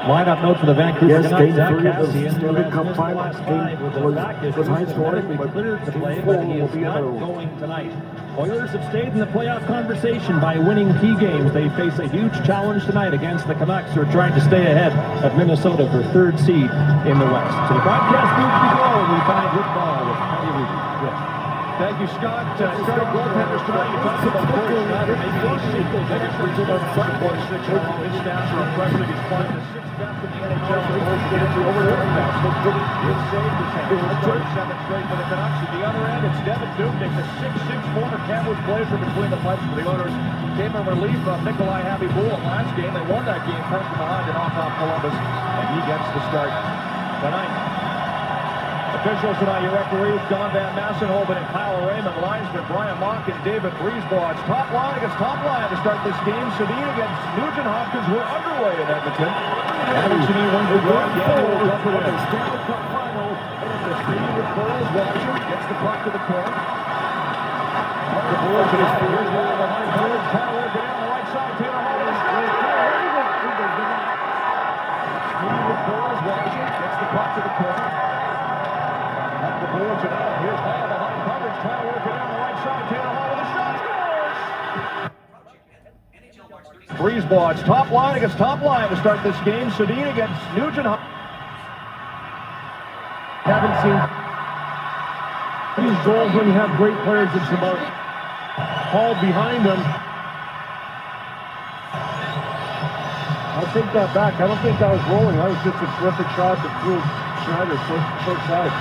Lineup note for the Vancouver Yes, Canucks. game Zach 3 of the Cassian, Stanley Cup missed the final last game 5 with his back issues, was high scoring, medically but cleared to game play, 4 but he will is be not another one. going tonight. Oilers have stayed in the playoff conversation by winning key games. They face a huge challenge tonight against the Canucks, who are trying to stay ahead of Minnesota for third seed in the West. To the broadcast booth we go, and we find Rick Ball with Patty Ruby. Thank you, Scott. Starting goaltenders tonight. You talked about Cole Scott, maybe he's sequel to his 3.6 overall. His stats are impressive. He's playing the 6th best in the NHL in goals against over the best. His save percentage, 37 straight for the Canucks. At the other end, it's Devin Dubnyk, the 6'6" former Kamloops Blazer between the pipes for the Oilers. Came in relief of Nikolai Happy-Bull last game. They won that game, coming from behind and off Columbus, and he gets the start tonight. Officials tonight, your referees, Don Van Massenhoven and Kyle Raymond. Linesman Brian Mock and David Breezeblatt. Top line against top line to start this game. Sedin against Nugent Hopkins. We're underway in Edmonton. Alex Sedin wins the draw. Daniel up it in. Stanley Cup final. Sedin with Burrows watching. Gets the puck to the corner. The boards it out. Here's one behind Burrows. Trying to work it in on the right side. Taylor Hall with a shot. Sedin with Burrows watching. Gets the puck to the corner. The boards it out. Here's Hall behind coverage, trying to work it down the right side. Taylor Hall with a shot, scores! Breezeblatt, top line against top line to start this game. Sedin against Nugent Hopkins. Haven't seen these goals when you have great players. It's about Hall behind them. I'll take that back. I don't think that was rolling. That was just a terrific shot that flew Schneider short side.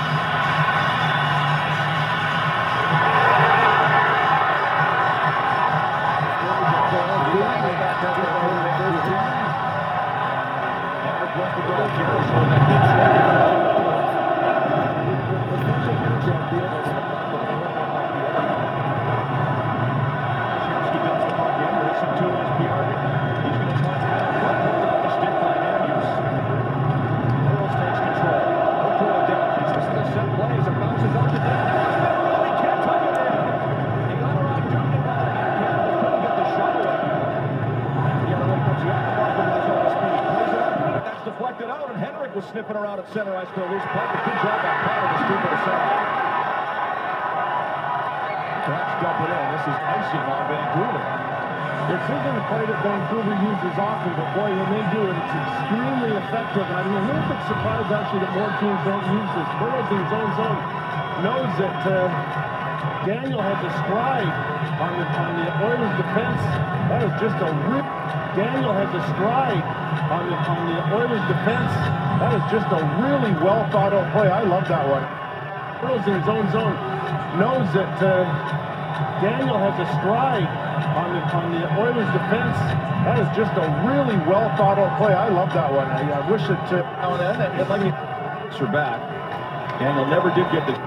Was sniffing around at center ice for a loose puck. Good job by Potter to scoop it aside. Canucks dump it in. This is icing on Vancouver. This isn't a play that Vancouver uses often, but boy, when they do it, it's extremely effective. And I'm a little bit surprised actually that more teams don't use this. Burrows in his own zone knows that Daniel has a stride on the Oilers defense. That is just a rip. Daniel has a stride on the Oilers defense. That is just a really well thought out play. I love that one. Burrows in his own zone knows that Daniel has a stride on the Oilers defense. That is just a really well thought out play. I love that one. I wish it now and then that like are back. Daniel never did get the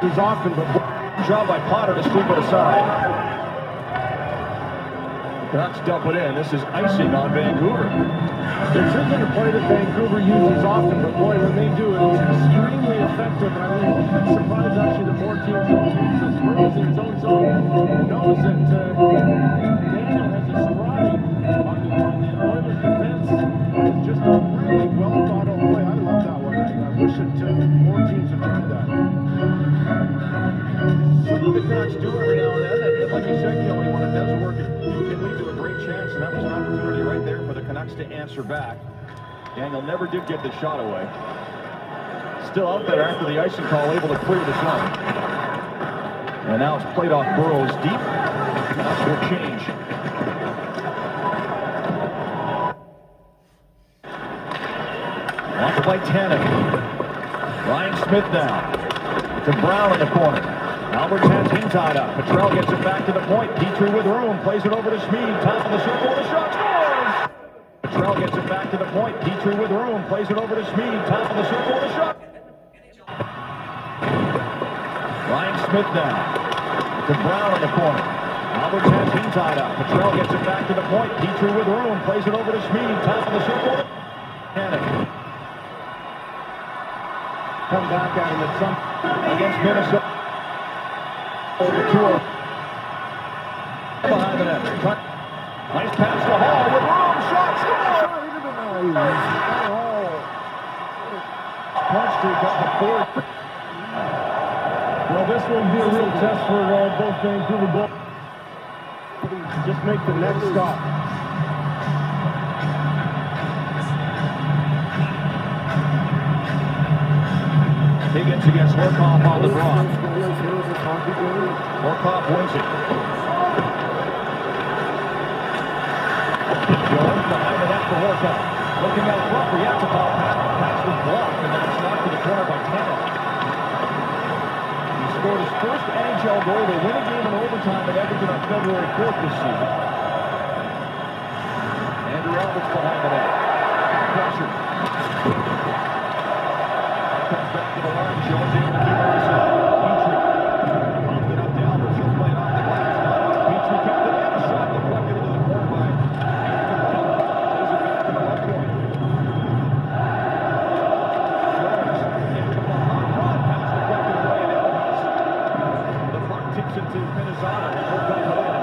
he's often, but good job by Potter to scoop it aside. Canucks dump it in. This is icing on Vancouver. This isn't a play that Vancouver uses often, but boy, when they do it, it's extremely effective. And I'm surprised actually that more teams don't use this. Burrows in his own zone knows that Daniel has a stride on the Oilers defense. It's just a really well thought out play. I love that one. I wish it more teams had tried that. Something the Canucks do every now and then. And like you said, Kelly, when it does work, it can lead to a great chance. And that was an opportunity right there for the Canucks to answer back. Daniel never did get the shot away. Still out there after the icing call, able to clear the zone. And now it's played off Burrows deep. Canucks will change. Off by Tannen. Ryan Smith now. To Brown in the corner. Alberts has him tied up. Petrell gets it back to the point. Petrie with room. Plays it over to Schmid. Top of the circle. The shot scores! Petrell gets it back to the point. Petrie with room. Plays it over to Schmid. Top of the circle. The shot. Ryan Smith now. To Brown in the corner. Alberts has him tied up. Petrell gets it back to the point. Petrie with room. Plays it over to Schmid. Top of the circle. Cannon. Come back at him at some against Minnesota. Over tour. Behind the net. Nice pass to Hall with room. Shot. Score. point streak up to 4. Well, this will be a real test for both Vancouver goals. Just make the next stop. Higgins against Horkoff on the draw. Horkoff wins it. Jones behind the net for Horkoff. Looking out front for Yakupov. Pass was blocked, and then it's knocked to the corner by Tannen. He scored his first NHL goal to win a game in overtime at Edmonton on February 4th this season. Andrew Roberts behind the net. Pressure. Comes back to the line. Jones able to keep it himself. Petrie pumped it up to Albert. He'll play it off the glass. Petrie kept it in. A shot deflected into the corner by plays it back to the left point. Jones into the hot run. Pass deflected away and out of house. The puck tips it to Minnesota. He'll dump it in.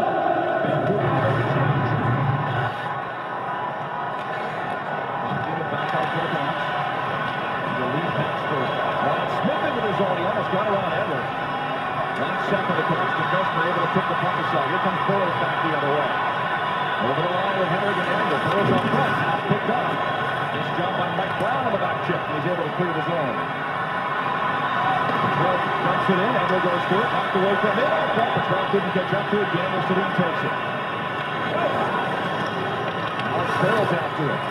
Vancouver will make a change. Give it back out to the Canucks. The lead pass for Ryan Smith into the zone. He almost got around Edler. Last second, the Canucks defenseman able to tip the puck aside. Here comes Burrows back the other way. Over the line with Henrik and Edler. Burrows on front. Pass picked up. Nice job by Mike Brown on the back check. He's able to clear the zone. Petrov dumps it in. Edler goes to it. Knocked away from it. Off front. Petrov couldn't catch up to it. Danielson takes it. Now Sparrow's after it.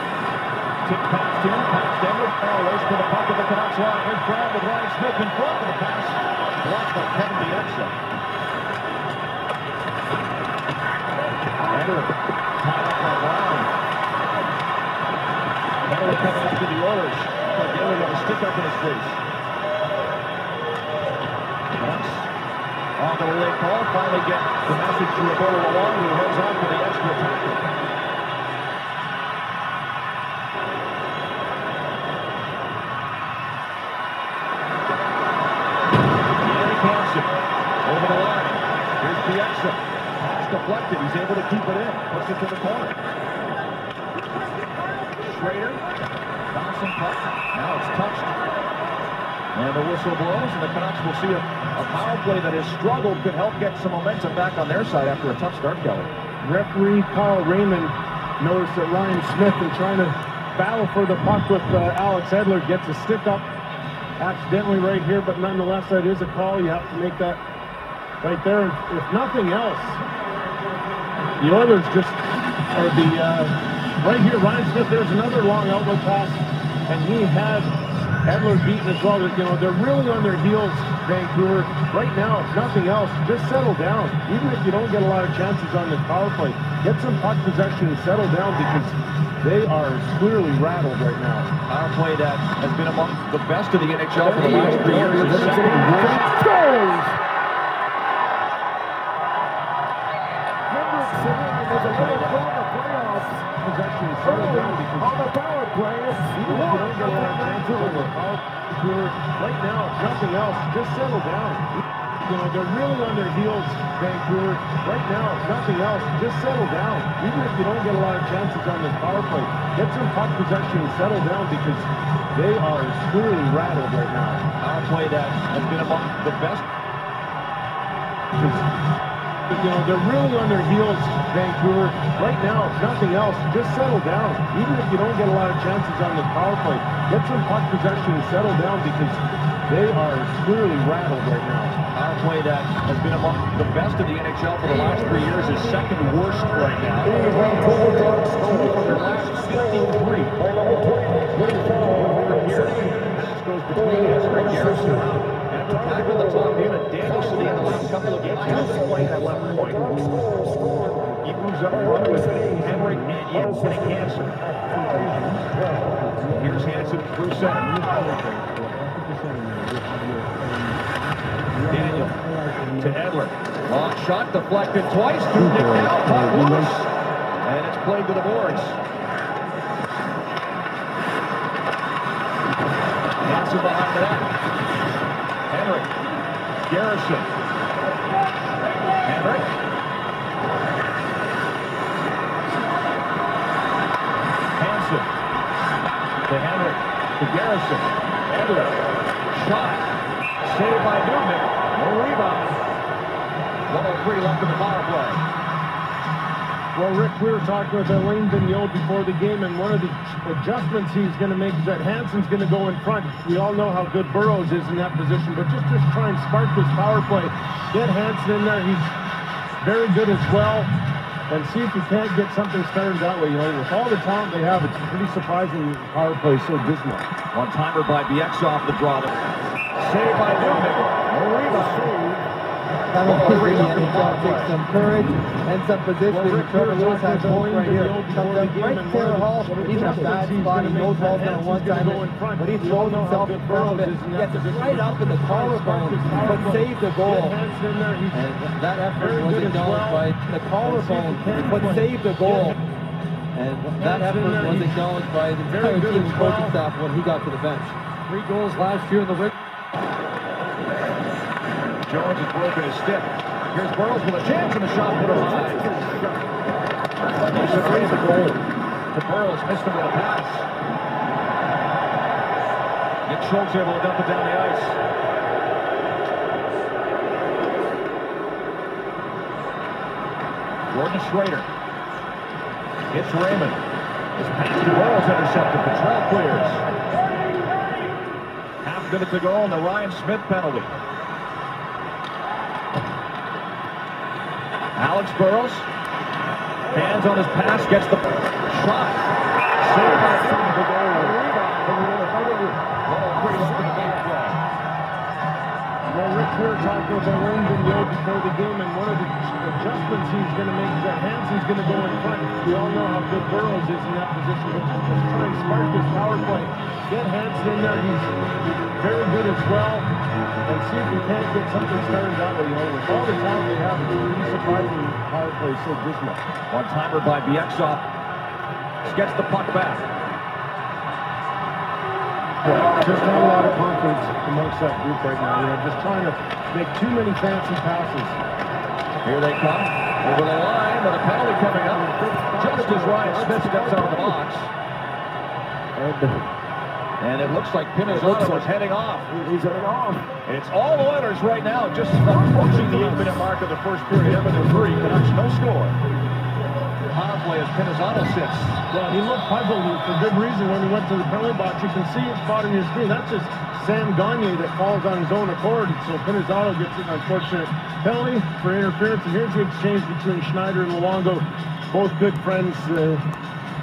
Tip past him, past Edler, race for the puck of the Canucks line. Here's Brown with Ryan Smith in front of the pass. Blocked by Kevin Bieksa. Edler tied up by Brown. Edler coming up to the Oilers. Like Edler got a stick up in his face. Canucks on the late call. Finally get the message to Roberto Luongo, who heads on for the extra tackle. Over the line. Here's Bieksa. Pass deflected. He's able to keep it in. Puts it to the corner. Schrader. Bouncing puck. Now it's touched. And the whistle blows, and the Canucks will see a power play that has struggled could help get some momentum back on their side after a tough start, Kelly. Referee Carl Raymond noticed that Ryan Smith is trying to battle for the puck with Alex Edler. Gets a stick up accidentally right here, but nonetheless, that is a call. You have to make that right there. If nothing else, the Oilers just are the right here. Ryan Smith, there's another long outlet pass, and he had Edler beaten as well. You know, they're really on their heels, Vancouver. Right now, if nothing else, just settle down. Even if you don't get a lot of chances on this power play, get some puck possession and settle down, because they are clearly rattled right now. Power play that has been among the best of the NHL for the last 3 years. The second worst. Goals! Possession settle down, because on the power play, even if you don't get a lot of chances on the power play, right now, if nothing else, just settle down. You know, they're really on their heels, Vancouver. Right now, if nothing else, just settle down. Even if you don't get a lot of chances on this power play, get some puck possession and settle down, because they are clearly rattled right now. Power play that has been among the best. You know, they're really on their heels, Vancouver. Right now, if nothing else, just settle down. Even if you don't get a lot of chances on this power play, get some puck possession and settle down, because they are clearly rattled right now. Power play that has been among the best of the NHL for the last 3 years is second worst right now. Their last 53. Here, pass goes between Henrik Garrison and to tackle the top unit. Danielson in the last couple of games has been playing that left point. He moves up front with Henrik and Jensen and Hansen. Here's Hansen through center. Daniel to Edler. Long shot deflected twice. Dubnik now. Puck loose. And it's played to the boards. Hansen behind the net. Henrik. Garrison. Henrik. Hansen. To Henrik. To Garrison. Edler. Shot. Saved by Nugent. No rebound. 1:03 left in the power play. Well, Rick, we were talking with Alain Vigneault before the game, and one of the adjustments he's going to make is that Hansen's going to go in front. We all know how good Burrows is in that position, but just try and spark this power play. Get Hansen in there. He's very good as well. And see if you can't get something started that way. You know, with all the talent they have, it's pretty surprising the power play is so dismal. One-timer by BX off the draw. Saved by Nugent. No rebound. Takes some courage and some positioning. Trevor Lewis has holes right here. Comes up right to Taylor Hall. He's in a bad spot. He knows ball's on one time, but he throws himself in front of it. Gets it right up in the collarbone, but saved the goal. And that effort was acknowledged by the collarbone, but saved the goal. And that effort was acknowledged by the entire team and coaching staff when he got to the bench. 3 goals last year in the rig. Jones has broken his stick. Here's Burrows with a chance, and the shot put him high. He should raise the goal. To Burrows, missed him with a pass. Nick Schultz able to dump it down the ice. Jordan Schrader. Hits Raymond. His pass to Burrows intercepted. The trail clears. Half minute to go on the Ryan Smith penalty. Alex Burrows, hands on his pass, gets the shot. Saved by the goal. Well, Rick, we were talking with Alain Vigneault before the game, and one of the adjustments he's going to make is that Hansen's going to go in front. We all know how good Burrows is in that position, but just try and spark this power play. Get Hansen in there. He's very good as well. And see if you can't get something started that way. You know, with all the talent they have, it's pretty surprising the power play is so dismal. One-timer by Bieksa. Gets the puck back. Just not a lot of confidence amongst that group right now. You know, just trying to make too many fancy passes. Here they come. Over the line, but a penalty coming up. Just as Ryan Smith steps out of the box. And it looks like Pinizzato is heading off. He's heading off. It's all Oilers right now, just approaching the 8-minute mark of the first period. Edmonton 3, Canucks no score. Power play as Pinizzato sits. Well, he looked puzzled for good reason when he went to the penalty box. You can see it spot on your screen. That's just Sam Gagner that falls on his own accord. So Pinizzato gets an unfortunate penalty for interference. And here's the exchange between Schneider and Luongo. Both good friends.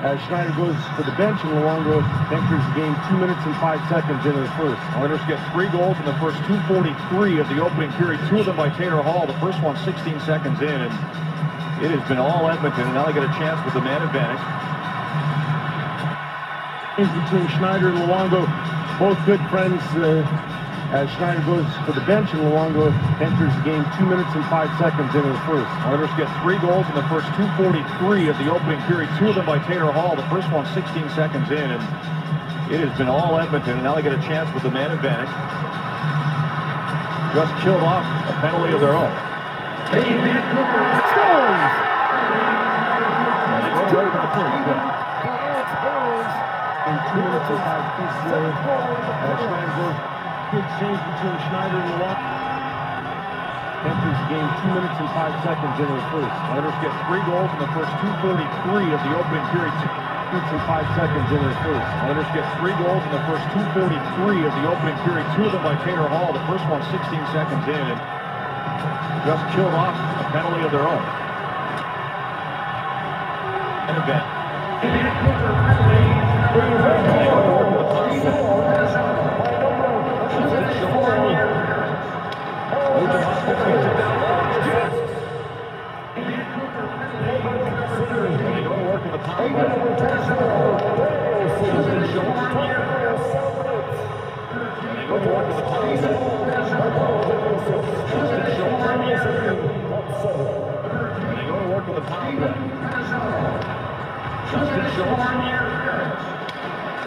As Schneider goes to the bench and Luongo enters the game 2 minutes and 5 seconds into the first. Oilers get 3 goals in the first 2:43 of the opening period. 2 of them by Taylor Hall. The first one 16 seconds in, and it has been all Edmonton, and now they get a chance with the man advantage. Between Schneider and Luongo, both good friends. As Schneider goes to the bench and Luongo enters the game 2 minutes and 5 seconds into the first. Oilers get 3 goals in the first 2:43 of the opening period. 2 of them by Taylor Hall. The first one 16 seconds in, and it has been all Edmonton, and now they get a chance with the man advantage. Just killed off a penalty of their own. In 2 minutes and 5 seconds. Good exchange between Schneider and Luongo. Enters the game 2 minutes and 5 seconds into the first. Oilers get 3 goals in the first 2:43 of the opening period. 2 minutes and 5 seconds into the first. Oilers get 3 goals in the first 2:43 of the opening period. 2 of them by Taylor Hall. The first one 16 seconds in, and just killed off a penalty of their own. An event.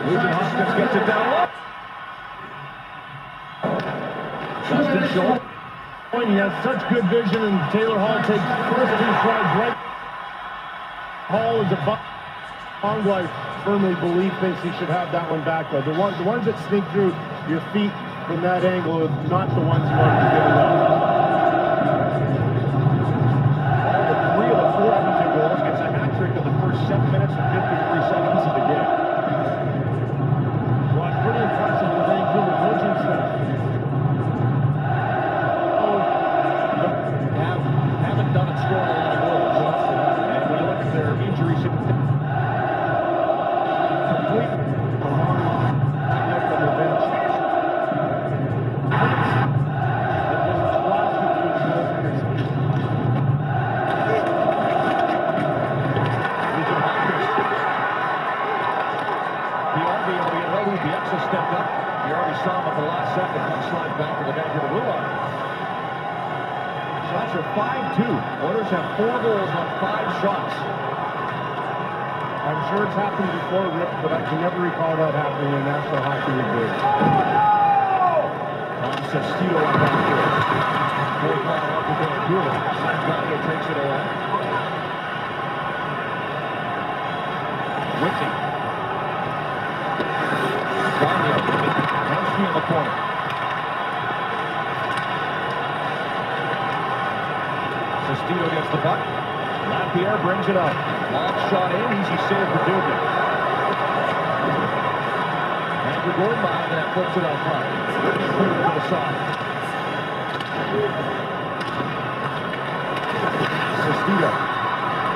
Nugent Hopkins gets it down low. Justin Schultz. He has such good vision, and Taylor Hall takes first 2 strides right. Hall is above. Luongo, I firmly believe, thinks he should have that one back. Though the ones that sneak through your feet from that angle are not the ones you want to be giving up. All 3 of the 4 Edmonton goals gets a hat trick in the first 7 minutes and 53 seconds of the game. Well, it's pretty impressive the Vancouver coaching staff. Haven't done it scoring a lot of goals. And when you look at their injuries, complete A long line from the bench. Stepped up. You already saw him at the last second. Slide back to the Vancouver blue line. Shots are 5-2. Oilers have 4 goals on 5 shots. I'm sure it's happened before, Rip, but I can never recall that happening in a National Hockey League game. Sestito on back here. Full call up to Vancouver. Stanley takes it away. Whitney. Hensky in the corner. Sestito gets the puck. Lapierre brings it up. Long shot in, easy save for Dubnik. Andrew Gordon behind that, flips it out front. Clear to the side. Sestito.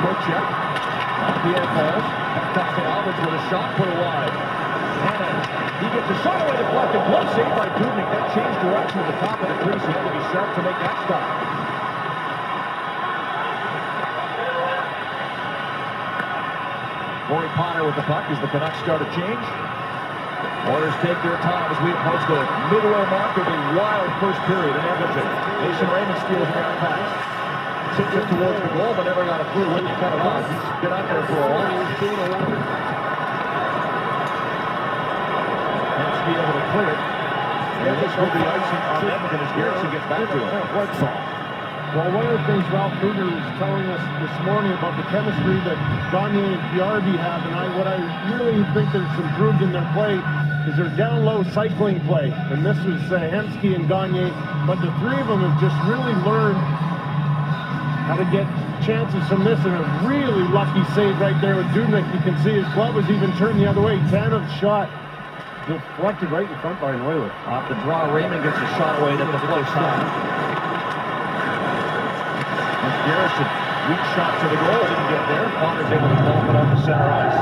Quick check. Lapierre falls. Back up to Alvarez with a shot put wide. He gets a shot away deflected. Glove saved by Dubnik. That changed direction at the top of the crease. He had to be sharp to make that stop. Corey Potter with the puck as the Canucks start a change. Oilers take their time as we approach the midway mark of a wild first period in Edmonton. Mason Raymond steals an air pass. Tips it towards the goal, but never got a clue when you cut it off. He's been out there for a while. Be able to clear it. And this will be icing on Edmonton as Garrison gets back to it. Well, one of the things Ralph Kruger was telling us this morning about the chemistry that Gagne and Piarbi have, and what I really think that's improved in their play is their down-low cycling play. And this was Hensky and Gagne, but the 3 of them have just really learned how to get chances from this, and a really lucky save right there with Dubnik. You can see his glove was even turned the other way. Tanev's shot deflected right in front by an Oiler. Off the draw, Raymond gets a shot away to the close side. Garrison, weak shot to the goal, didn't get there. Connor's able to bump it on the center ice.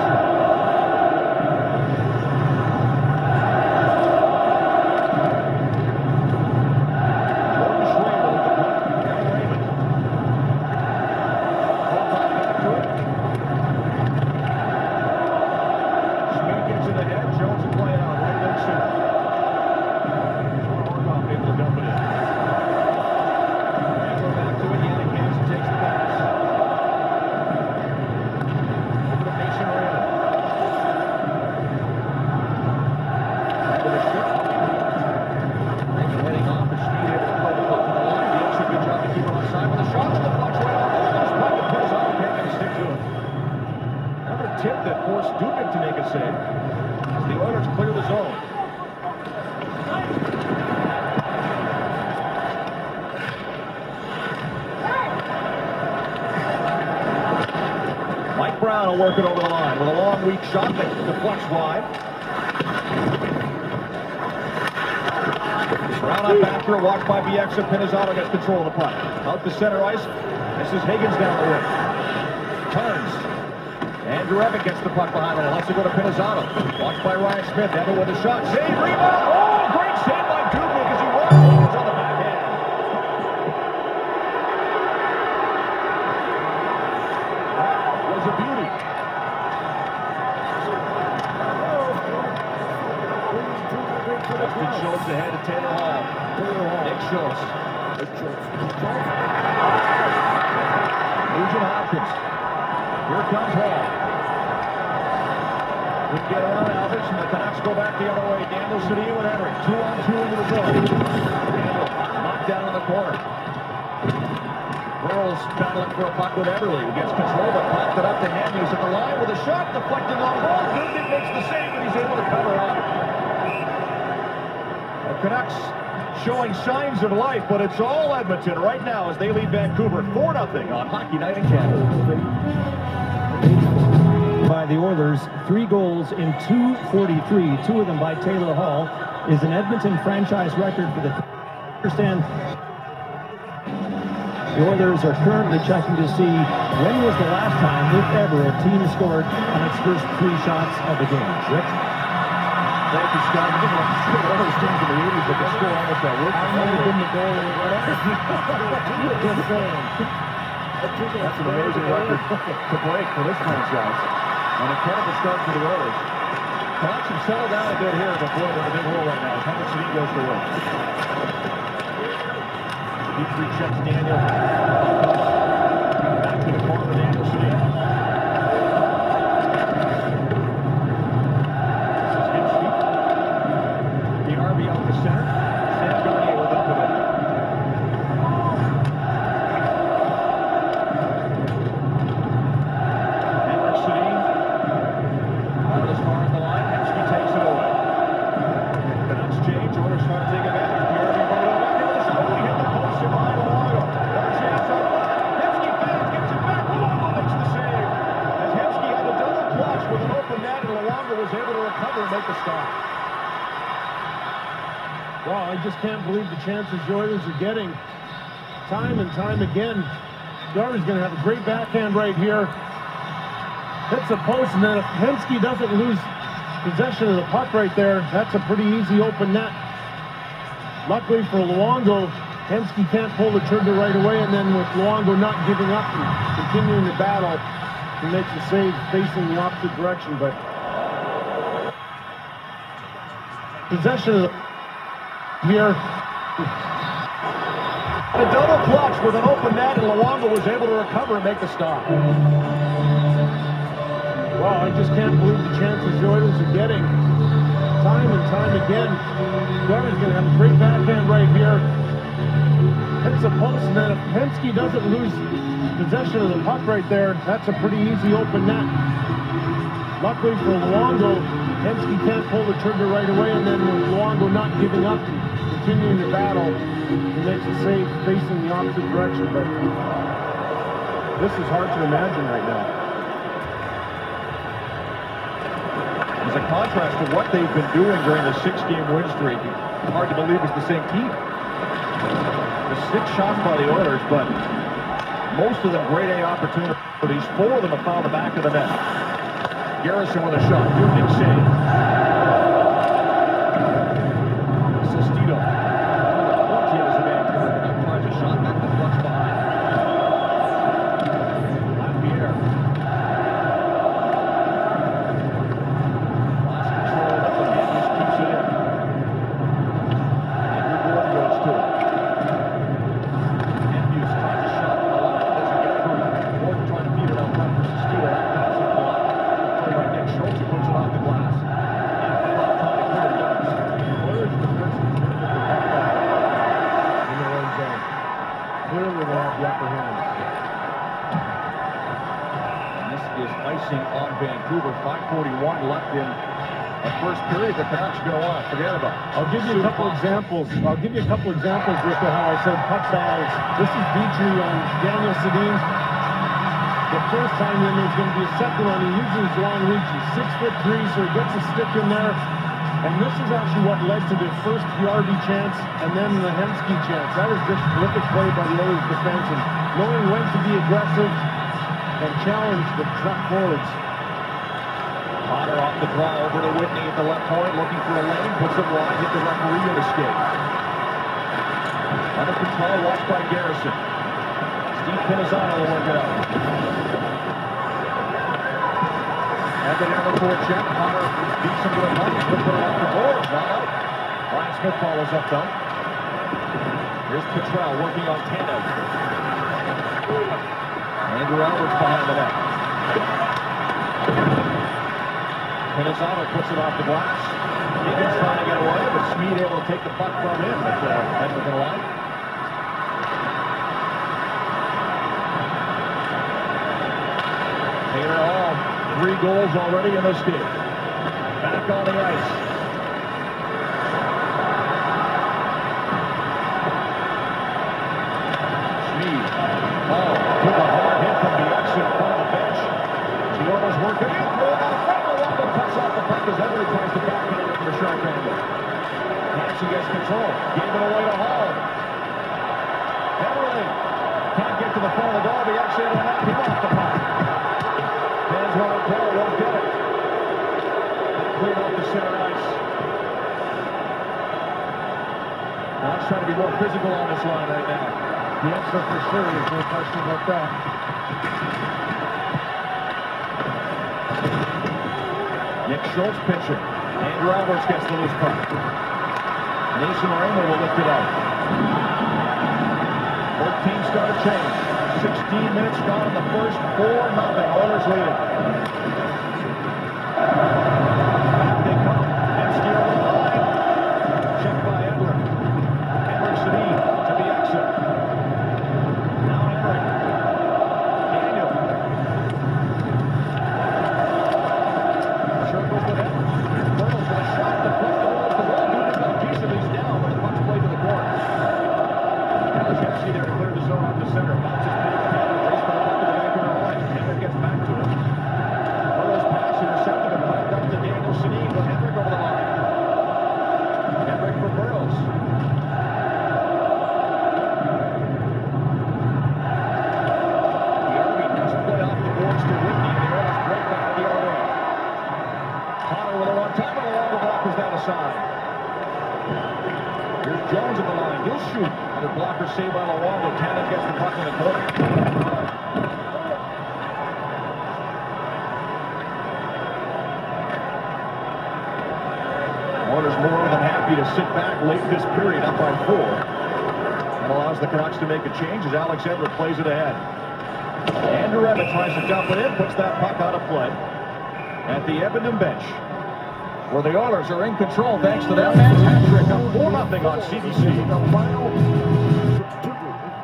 Tip that forced Dubnik to make a save as the Oilers clear the zone. Mike Brown will work it over the line with a long, weak shot that deflects wide. Brown on back here, watched by Bieksa. Pinizzato gets control of the puck. Out to center ice. This is Higgins down the wing. Turns. Andrew Evan gets the puck behind him. Lets it go to Pinizzato. Watched by Ryan Smith. Evan with a shot. Save, rebound. Oh, great save by Dubnik as he walks. Higgins on the backhand. That was a beauty. Justin Schultz ahead of Taylor Hall. Nick Schultz. Nugent Hopkins. Here comes Hall. We get around Alvarez, and the Canucks go back the other way. Daniel Sedin with Henry. 2-on-2 into the zone. Daniel knocked down in the corner. Burrow's battling for a puck with Everly, who gets control, but popped it up to him. He's at the line with a shot, deflecting on goal. Dubnik makes the save, but he's able to cover up. Canucks showing signs of life, but it's all Edmonton right now as they lead Vancouver 4-0 on Hockey Night in Canada. By the Oilers, 3 goals in 2:43, 2 of them by Taylor Hall, is an Edmonton franchise record for the understand. The Oilers are currently checking to see when was the last time, if ever, a team scored on its first 3 shots of the game. Rick? Thank you, Scott. I think one of those teams in the 80s that could score almost that work. I've never been the goal or whatever. Just saying. That's an amazing record to break for this franchise. And a incredible start for the Oilers. Canucks have settled down a bit here, but boy, they're in a big hole right now. How much speed goes to work? Deep 3 checks Daniel. Back to the corner, Daniel City. Wow, I just can't believe the chances the Oilers are getting time and time again. The Oilers going to have a great backhand right here. Hits the post, and then if Hemsky doesn't lose possession of the puck right there, that's a pretty easy open net. Luckily for Luongo, Hemsky can't pull the trigger right away, and then with Luongo not giving up and continuing the battle, he makes a save facing the opposite direction. But possession of the here. A double clutch with an open net, and Luongo was able to recover and make the stop. Wow, I just can't believe the chances the Oilers are getting time and time again. The Oilers going to have a great backhand right here. Hits the post, and then if Hemsky doesn't lose possession of the puck right there, that's a pretty easy open net. Luckily for Luongo, Hemsky can't pull the trigger right away, and then with Luongo not giving up and continuing the battle, he makes a save facing the opposite direction. But this is hard to imagine right now. As a contrast to what they've been doing during the 6-game win streak, it's hard to believe it's the same team. The 6 shots by the Oilers, but most of them grade A opportunities. 4 of them have found the back of the net. Garrison with a shot. Big save. Sestito. 14 is the Vancouver Canucks. Tries a shot back to Flux behind. Lapierre. Lost control of it, and just keeps it in. Andrew Gordon goes to it. Andrews tries a shot. Doesn't get through. Gordon trying to feed it out front for Sestito. That pass is blocked. Schultz puts it off the glass. Clearly they have the upper hand. And this is icing on Vancouver. 5:41 left in the first period. The Canucks are going to want to forget about. I'll give you a couple examples. Rick, of how I said puck battles. This is Petrie on Daniel Sedin. The first time then there's going to be a second one. He uses his long reach. He's 6'3", so he gets a stick in there. And this is actually what led to the first PRV chance and then the Hemsky chance. That was just terrific play by the Oilers defense and knowing when to be aggressive and challenge the truck forwards. Potter off the draw over to Whitney at the left point, looking for a lane, puts it wide, hit the referee in the skate. Under control, watched by Garrison. Steve Pinizzano will work it out. And the number 4 check. Potter beats him to the puck. He'll put it off the board. Not out. Ryan Smith follows up though. Here's Petrell working on Tanev. Andrew Albert's behind the net. Pinizzano puts it off the glass. Higgins trying to get away, but Smead able to take the puck from him at the Edmonton line. Taylor Hall, 3 goals already in this game. Back on the ice. Anderson gets control. Gave it away to Hall. Everly can't get to the front of the goal. He actually had to knock him off the puck. Fans want to play, won't get it. Cleared off the center ice. Now he's trying to be more physical on this line right now. Yes, sir, for sure. There's no question about that. Nick Schultz pitching. Andrew Alvarez gets the loose puck. Mason Moreno will lift it out. Both teams start a change. 16 minutes gone in the first. 4-0. Oilers leading. Back they come. Hemsky over the line. Checked by Edler. Henrik Sedin to the exit. Now Henrik. Daniel. Circles with Edler. Burtle's got a shot to put the ball off the wall. Nugent got a piece of these down, but the puck's played to the corner. Now as you can see there, clear the zone off the center. Bounces past Henrik. Race for the puck to the Vancouver line. Henrik gets back to it. Burtle's pass intercepted and popped up to Daniel Sedin with Henrik over the line. Henrik for Burtles. The Army doesn't play off the boards to Whitney. The Oilers break back the other way. Connor with her on top of the wall. The block is down aside. Here's Jones at the line. He'll shoot. Another blocker saved by Luongo. Tannen gets the puck in the corner. Oilers more than happy to sit back late this period up by 4. That allows the Canucks to make a change as Alex Edler plays it ahead. Andrew Ebbett tries to dump it in, puts that puck out of play at the Edmonton bench, where the Oilers are in control thanks to that man's hat trick, up 4-0 on CBC.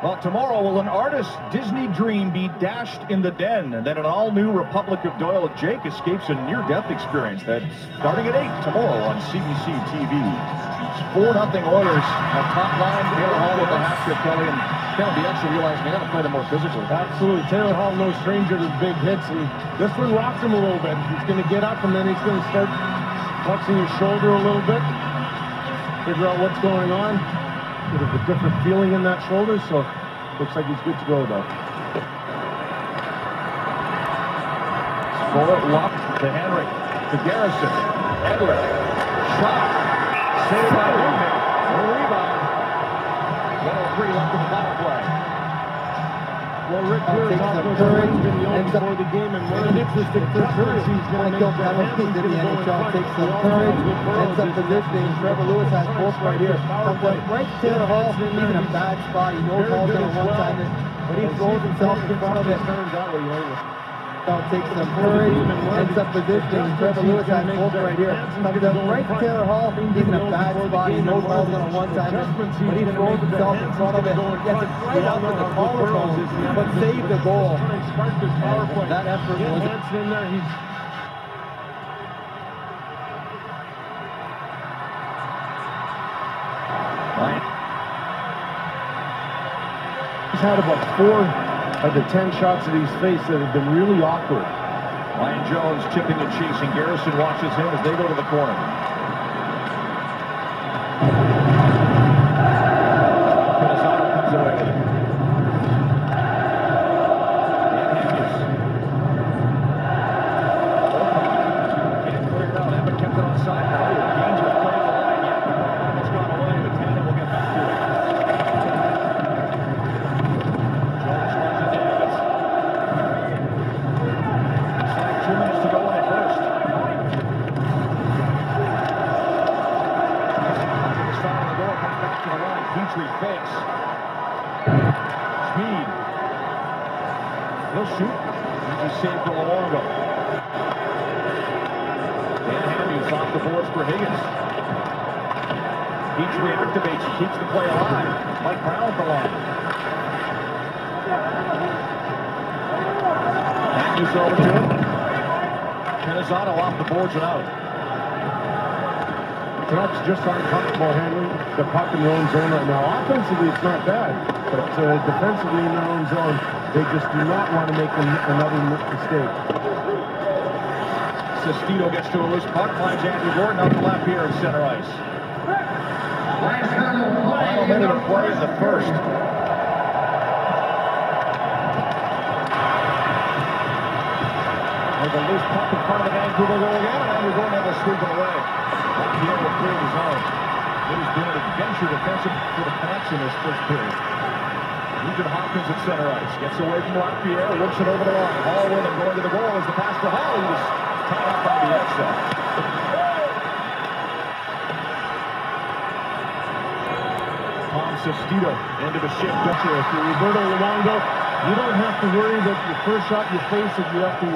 Well, tomorrow will an artist's Disney dream be dashed in the den, and then an all-new Republic of Doyle Jake escapes a near-death experience. That's starting at 8 tomorrow on CBC TV. It's 4-0 Oilers at top line. Taylor Hall with the hat trick, Kelly, and Kennedy actually realized they got to play them more physically. Absolutely. Taylor Hall, no stranger to big hits, and this one rocks him a little bit. He's going to get up, and then he's going to start flexing his shoulder a little bit, figure out what's going on. Bit of a different feeling in that shoulder, so looks like he's good to go, though. Bullet locked to Henrik, to Garrison. Edler, shot, saved by Nugent. No rebound. 1:03 left in the power play. Well, Rick Beers off those runs in the old before the game, and one of the interesting differences he's going to make the penalties in the NHL takes some courage and some positioning. Trevor Lewis has both right here. Comes up right to Taylor Hall. He's in a bad spot. He knows Hall's going to one-time it, but he throws himself in front of it. Takes some courage and some positioning. Trevor Lewis has both right here. Comes up right to Taylor Hall. He's in a bad spot. He knows Hall's going to one-time it, but he throws himself in front of it. Gets it right up in the collarbone, but saved the goal. And that effort was in there. He's had about 4 of the 10 shots that he's faced that have been really awkward. Ryan Jones chipping and chasing. Garrison watches him as they go to the corner. Pinasano comes away with it. Dan Hughes. Can't clear it out. Evan kept it on side. Dangerous play to the line. Yeah, the ball almost gone away, but Tannen will get back to it. Fakes. Speed. He'll shoot. Easy save for Luongo. Dan Hughes off the boards for Higgins. Each reactivates and keeps the play alive. Mike Brown at the line. Hughes over to him. Pinasano off the boards and out. Canucks just aren't comfortable handling the puck in their own zone right now. Offensively, it's not bad, but defensively in their own zone, they just do not want to make another mistake. Sestito gets to a loose puck, finds Andrew Gordon out the left here in center ice. Final minute of play in the first. There's a loose puck in front of the Vancouver goal again, and we're going to have a sweep it away. Lapierre will clear his own. He's doing an adventure defensive for the Canucks in this first period. Nugent Hopkins at center ice. Gets away from Lapierre, works it over the line. Hall with him going to the goal as the pass for Hall. He was tied up by the exit. Sestito into the shift. For Roberto Luongo, you don't have to worry that your first shot you face it, you have to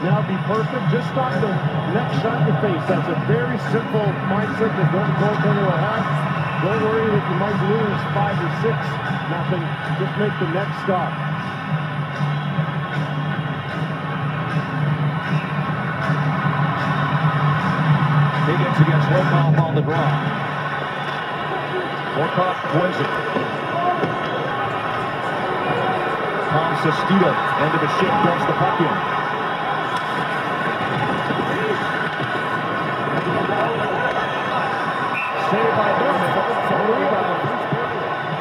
now be perfect. Just stop the next shot you face. That's a very simple mindset that the goaltender will have. Don't worry that you might lose 5 or 6. Nothing. Just make the next stop. Higgins against Wilcoff on the draw. Wilcoff wins it. Sestito into the shift, gets the puck in. Saved by Newman.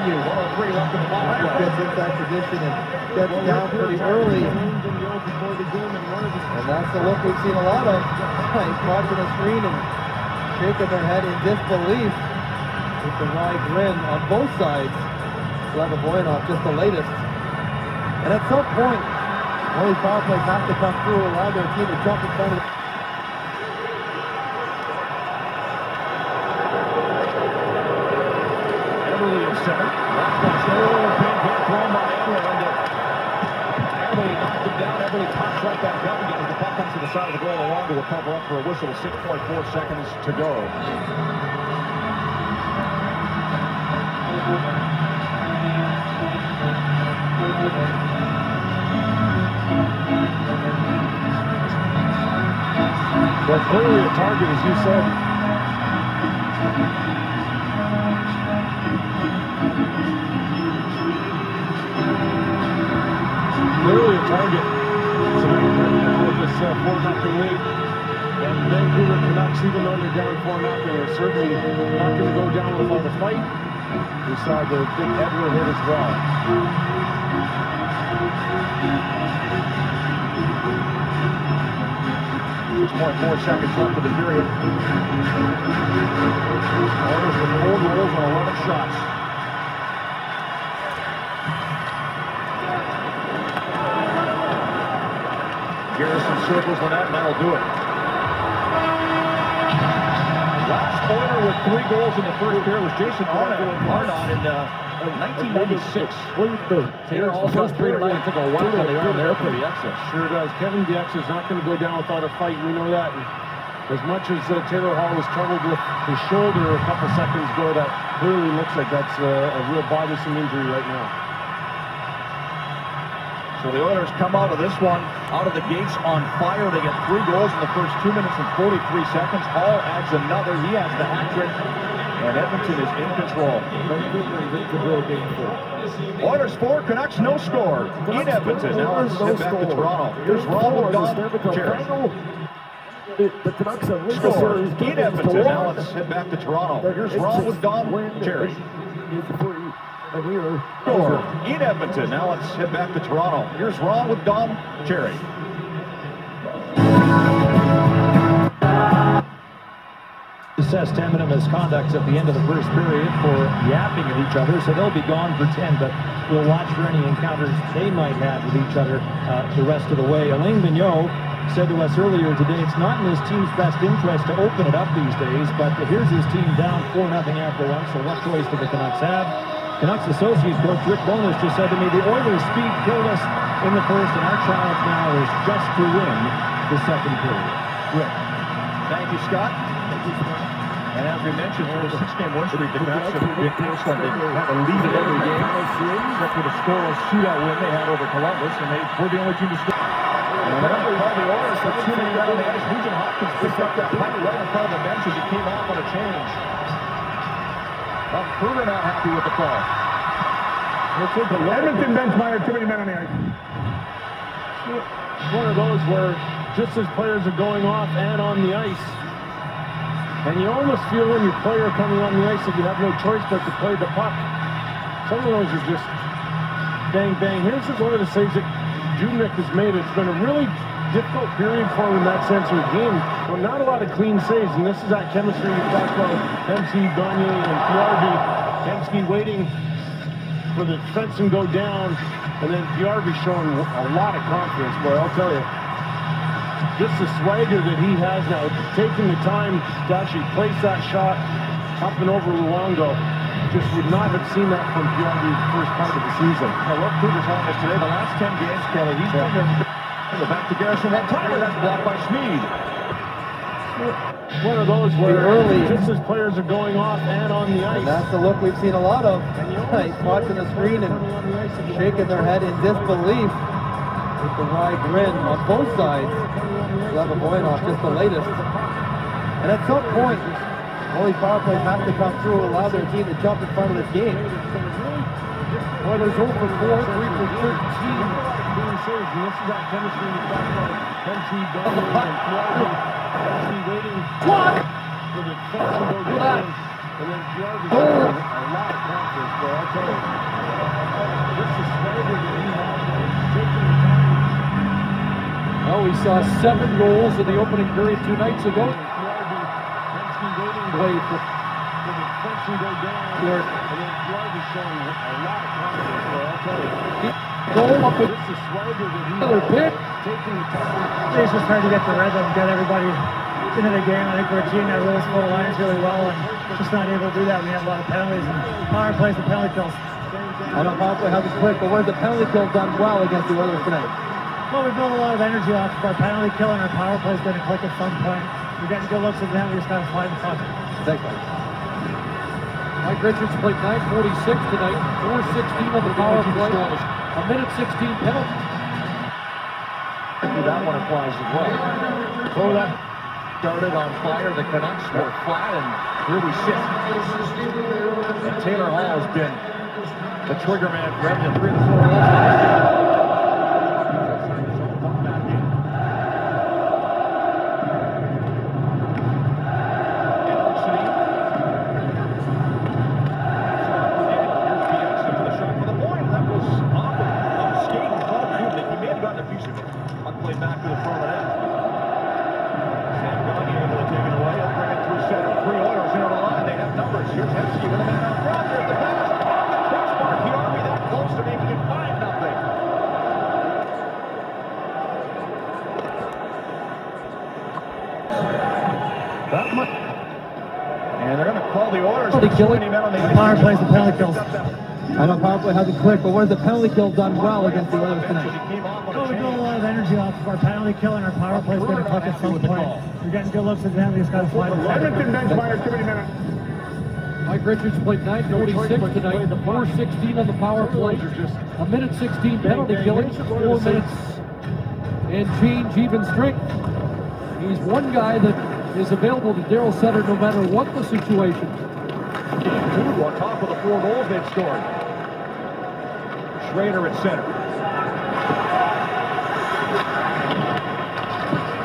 You 103 left in the ball. Gets inside position and gets down pretty early. And that's the look we've seen a lot of. He's watching the screen and shaking their head in disbelief with the wide grin on both sides. Slavovoynov, just the latest. And at some point, all these power plays have to come through, allow their team to jump in front of the... Everly in center. That's the show. Big hit thrown by Everly. Everly knocked him down. Everly pops right back up again as the puck comes to the side of the goal. Luongo will cover up for a whistle with 6.4 seconds to go. But clearly a target, as you said. Clearly a target. With this 4-0 lead. And Vancouver Canucks, even though they're down 4-0, are certainly not going to go down without a fight. We saw the big Edler hit as well. 6.4 seconds left of the period. Oilers with 4 goals and 11 shots. Garrison circles the net, and that'll do it. Last Oiler with 3 goals in the first period was Jason Arnott in 1996. Taylor also got 3 tonight and took a whack on the arm there for the exit. Sure does. Kevin Bieksa is not going to go down without a fight. We know that. And as much as Taylor Hall was troubled with his shoulder a couple seconds ago, that clearly looks like that's a real bothersome injury right now. So the Oilers come out of this one, out of the gates on fire. They get 3 goals in the first 2 minutes and 43 seconds. Hall adds another. He has the hat trick. And Edmonton is in control. Oilers 4, Canucks no score. In Edmonton. Now let's head back to Toronto. Here's Ron with Dom Cherry. The Canucks have won the Score series. in Edmonton. Now let's head back to Toronto. Here's Ron with Dom Cherry. Score in Edmonton. Now let's head back to Toronto. Here's Ron with Dom Cherry. Assessed eminent misconduct at the end of the first period for yapping at each other, so they'll be gone for 10, but we'll watch for any encounters they might have with each other the rest of the way. Alain Vigneault said to us earlier today it's not in his team's best interest to open it up these days, but here's his team down 4-0 after one, so what choice do the Canucks have? Canucks associate coach Rick Bowness just said to me, the Oilers' speed killed us in the first, and our challenge now is just to win the second period. Rick. Thank you, Scott. And as we mentioned, for a 6-game win streak, the Canucks have been close when they have a lead in every game, except for the scoreless shootout win they had over Columbus, and they were the only team to score. And remember, by the Oilers for 2 minutes out on the ice, Nugent Hopkins picked up that puck right in front of the bench as he came off on a change. Well, Kruger not happy with the call. Edmonton bench minor, too many men on the ice. One of those where just as players are going off and on the ice, And you almost feel when your player coming on the ice that you have no choice but to play the puck. Some of those are just bang, bang. Here's one of the saves that Junick has made. It's been a really difficult period for him in that sense of the game. Well, not a lot of clean saves, and this is that chemistry we talked about. MC, Gagne, and Piarvi. MC waiting for the defenseman go down, and then Piarvi showing a lot of confidence. Boy, I'll tell you. Just the swagger that he has now, taking the time to actually place that shot up and over Luongo. Just would not have seen that from Piarvi the first part of the season. Now, what Cougar's on us today, the last 10 games, Kelly, he's been there. Back to Garrison, one time, that's blocked by Schmid. One of those where just as players are going off and on the ice. And that's the look we've seen a lot of. Watching the screen and shaking their head in disbelief with the wide grin on both sides. Levovoinov, just the latest. And at some point, all these power plays have to come through, allow their team to jump in front of this game. Oilers over 4, 3 for 13. Saves, and this is that chemistry we talked about. MC Gagne and Piarvi. MC waiting for the defense to go down. And then Piarvi showing a lot of confidence, boy, I'll tell you. This is swagger that he has. Taking the time. Well, we saw 7 goals in the opening period 2 nights ago. Wait for the defense to go down. And then Piarvi showing a lot of confidence, boy, I'll tell you. Goal up with This is swagger that he another has. pick. Taking the time. It's just hard to get the rhythm, get everybody into the game. I think we're a team that rolls full lines really well, and just not able to do that. We have a lot of penalties and power plays and penalty kills. I know power play hasn't clicked, but where's the penalty kill done well against the Oilers tonight? Well, we built a lot of energy off of our penalty kill, and our power play is going to click at some point. We're getting good looks at the end. We just got to find the puck. Thanks, Mike. Mike Richards played 9:46 tonight, 4:16 on the power play, a minute 16 penalty. That one applies as well. Throw that started on fire. The Canucks were flat and really sit. And Taylor Hall has been the trigger man for Edmonton 3 to 4 goals. Back to the front of the net. Sam Gagne able to take it away. He'll bring it through center. 3 Oilers into the line. They have numbers. Here's Hemsky with a man out front. There's the pass. Crossbar. Piarvi that close to making it 5-0. That much. And they're going to call the Oilers. Power plays and penalty kills. I know power play hasn't clicked, but where's the penalty kill done well against the Oilers tonight? Well, we built a lot of energy off of our penalty kill, and our power play is going to click at some point. We're getting good looks at the end. We just got to find the puck. Edmonton bench minus 30 minutes. Mike Richards played 9:46 tonight, 4:16 on the power play, a minute 16 penalty killing, 4 minutes and change even strength. He's one guy that is available to Daryl Sutter no matter what the situation. Two on top of the 4 goals they've scored. Schrader at center.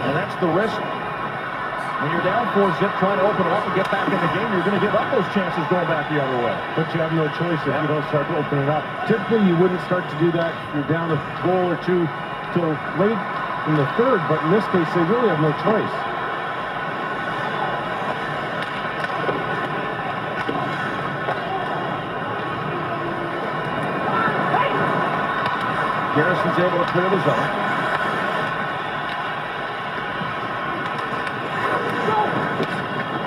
And that's the risk. When you're down 4-zip, trying to open it up and get back in the game, you're going to give up those chances going back the other way. But you have no choice if you don't start to open it up. Typically, you wouldn't start to do that if you're down a goal or two till late in the third, but in this case, they really have no choice. Garrison's able to clear the zone.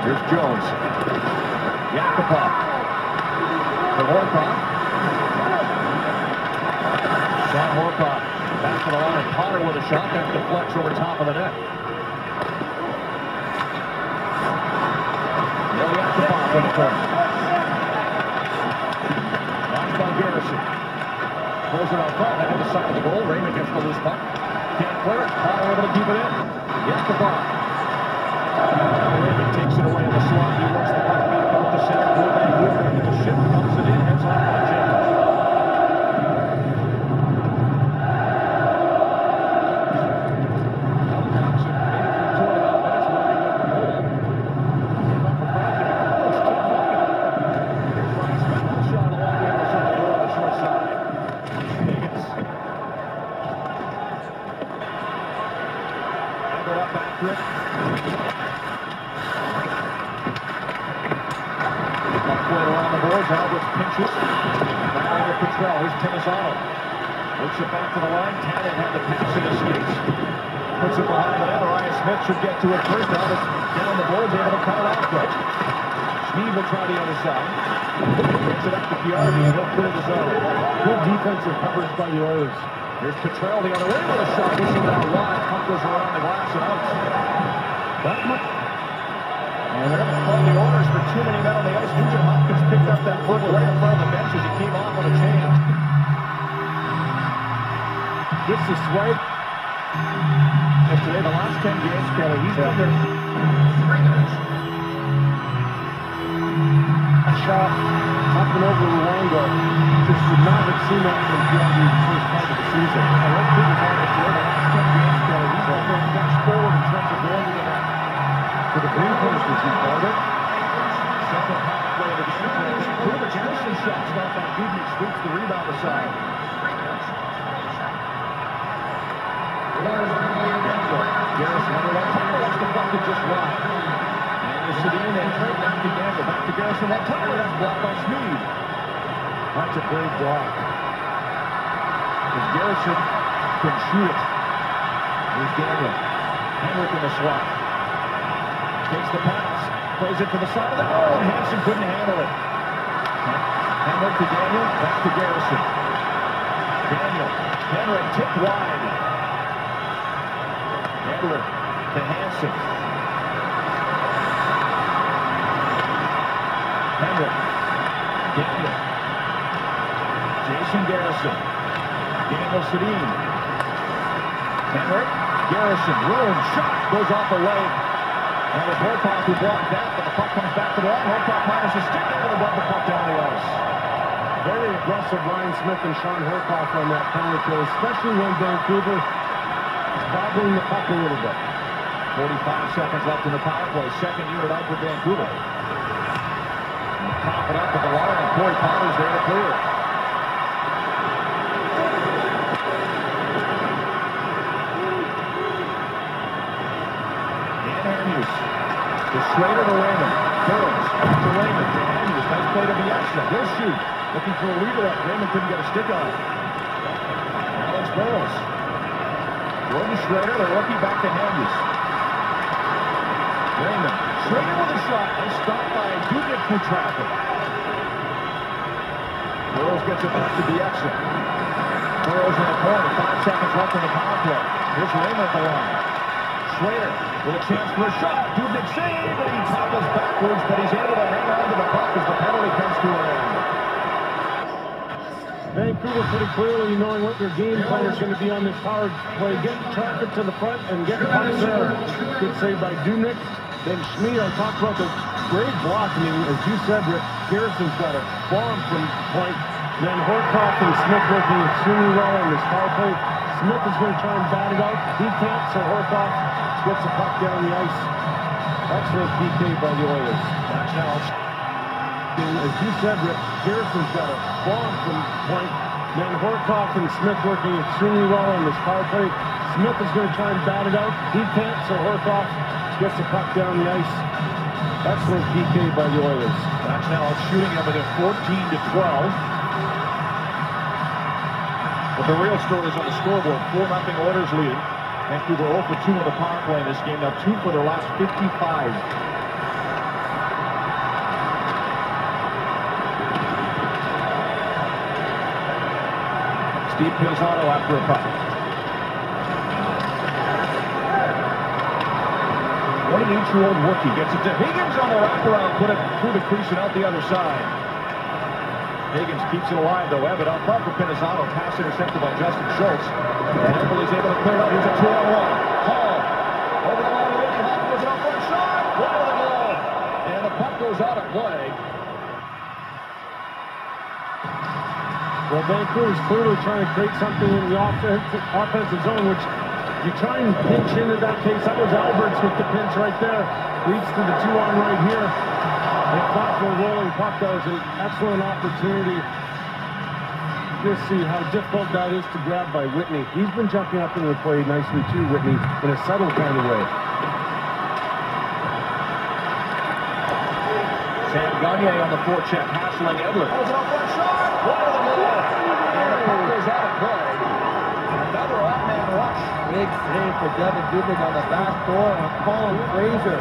Here's Jones. Yakupov. To Horkoff. Sean Horkoff. Back to the line. Potter with a shot. That deflects over top of the net. Neil Yakupov in the corner. Watched by Garrison. Pulls it out front. That other side of the goal. Raymond gets the loose puck. Can't clear it. Potter able to keep it in. Yakupov. Raymond takes it away in the slot. He works the puck back out the center. Blue Vancouver into the ship. Comes it in. Heads off by James. Now the Canucks have made it through 2.5 minutes. Working with the goal. boards. Alberts pinches. Back over Cottrell. Here's Pinizzato. Looks it back to the line. Tannen had the pass and escapes. Puts it behind the net. Ryan Smith should get to it first. Alberts down the boards, able to cut it off quick. Schneeb will try the other side. Gets it up to Chiardi, and he'll clear the zone. Good defensive coverage by the Oilers. Here's Cottrell the other way with a shot. This is down wide. Puck goes around the glass and out. That much. And they're going to call the Oilers for too many men on the ice. Nugent Hopkins picked up that foot right in front of the bench as he came off on a chance. Gets the swipe. Yesterday, the last 10 games, Kelly, he's done there. A shot up and over Luongo. Just would not have seen that from Chiardi in the first part of the season. I like Pinizzato for the last 10 games, Kelly. He's done there much forward in terms of going to the net. For the green post, as he called it. Second half play of the game. Vancouver Garrison shot stopped by Dubnyk, sweeps the rebound aside. Garrison under that time, that's deflected just wide. And the Sedin and Trent back to Gamble. Back to Garrison. That time, that's blocked by Schneeb. That's a great block. As Garrison can shoot it. Here's Daniel. Henrik in the slot. Takes the pass. Plays it to the side of the goal. And Hansen couldn't handle it. Henrik to Daniel. Back to Garrison. Daniel. Henrik tipped wide. Henrik to Hansen. Henrik. Daniel. Jason Garrison. Daniel Sedin. Henrik. Garrison. Room. Shot. Goes off the leg. And it's Horcoff who blocked that, but the puck comes back to the line. Horcoff minus a stick able to rub the puck down the ice. Very aggressive Ryan Smith and Sean Horcoff on that penalty kill, especially when Vancouver is bobbling the puck a little bit. 45 seconds left in the power play. Second unit out for Vancouver. And pop it up at the line, and Corey Potter's there to clear. To Schrader to Raymond. Burrows to Raymond. To Andrews. Nice play to Bieksa. He'll shoot. Looking for a leader up. Raymond couldn't get a stick on it. Alex Burrows. Jordan Schrader, the rookie, back to Andrews. Raymond. Schrader with a shot. And stopped by Dubnyk through traffic. Burrows gets it back to Bieksa. Burrows in the corner. 5 seconds left in the power play. Here's Raymond at the line. Schrader with a chance for a shot. Dubnyk save, and he topples backwards, but he's able to hang on to the puck as the penalty comes to an end. Vancouver pretty clearly knowing what their game plan is going to be on this power play. Get traffic to the front and get pucks there. Good save by Dubnyk. Then Schneeb, I talked about the great block. I mean, as you said, Rick, Garrison's got a bomb from point. Then Horcoff and Smith working extremely well on this power play. Smith is going to try and bat it out. He can't, so Horcoff gets the puck down the ice. Excellent PK by the Oilers. That's now. As you said, Rick, Garrison's got a bomb from point. Then Horcoff and Smith working extremely well on this power play. Smith is going to try and bat it out. He can't, so Horcoff gets the puck down the ice. Excellent PK by the Oilers. That's now shooting up at 14-12. But the real story is on the scoreboard. 4-0 Oilers lead. Vancouver 0 for 2 on the power play in this game. Now 2 for their last 55. Steve Pinizzato after a puck. 28-year-old rookie gets it to Higgins on the wraparound. Put it through the crease and out the other side. Higgins keeps it alive, though. Evan up front for Pinizzato. Pass intercepted by Justin Schultz. And Everly's able to clear it out. Here's a 2-on-1. Hall. Over the line to Whitney. Hopkins with an up-front shot. Wide of the goal. And the puck goes out of play. Well, Vancouver's clearly trying to create something in the offensive zone, which you try and pinch into that case. That was Alberts with the pinch right there. Leads to the 2-on right here. And caught for a rolling puck. That was an excellent opportunity. Just see how difficult that is to grab by Whitney. He's been jumping up into the play nicely too, Whitney, in a subtle kind of way. Sam Gagner on the forecheck, hassling Edler. Goes off that shot. One of the middle. And the puck goes out of play. Another off-man rush. Big save for Devin Dubnik on the back door on Colin Fraser.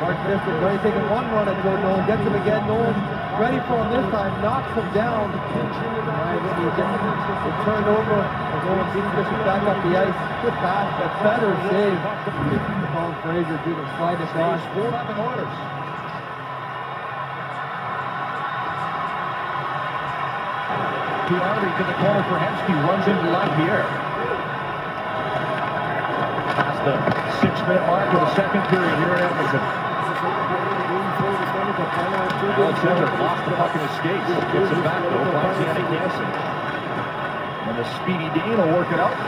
Mark Fister already taking one run at Joe Nolan, gets him again. Nolan ready for him this time, knocks him down. Ryan Whitney gets it turned over. Nolan beats Fister back up the ice. Good pass, but better save. Colin Fraser Dubnik slide across. 4-0 Oilers. Arby to the corner for Hemsky, runs into LaPierre. Past the 6-minute mark of the second period here at Edmonton. Alexander lost the puck in his skates. Gets it back though, finds Yannick Jansen. And the speedy Dean will work it out.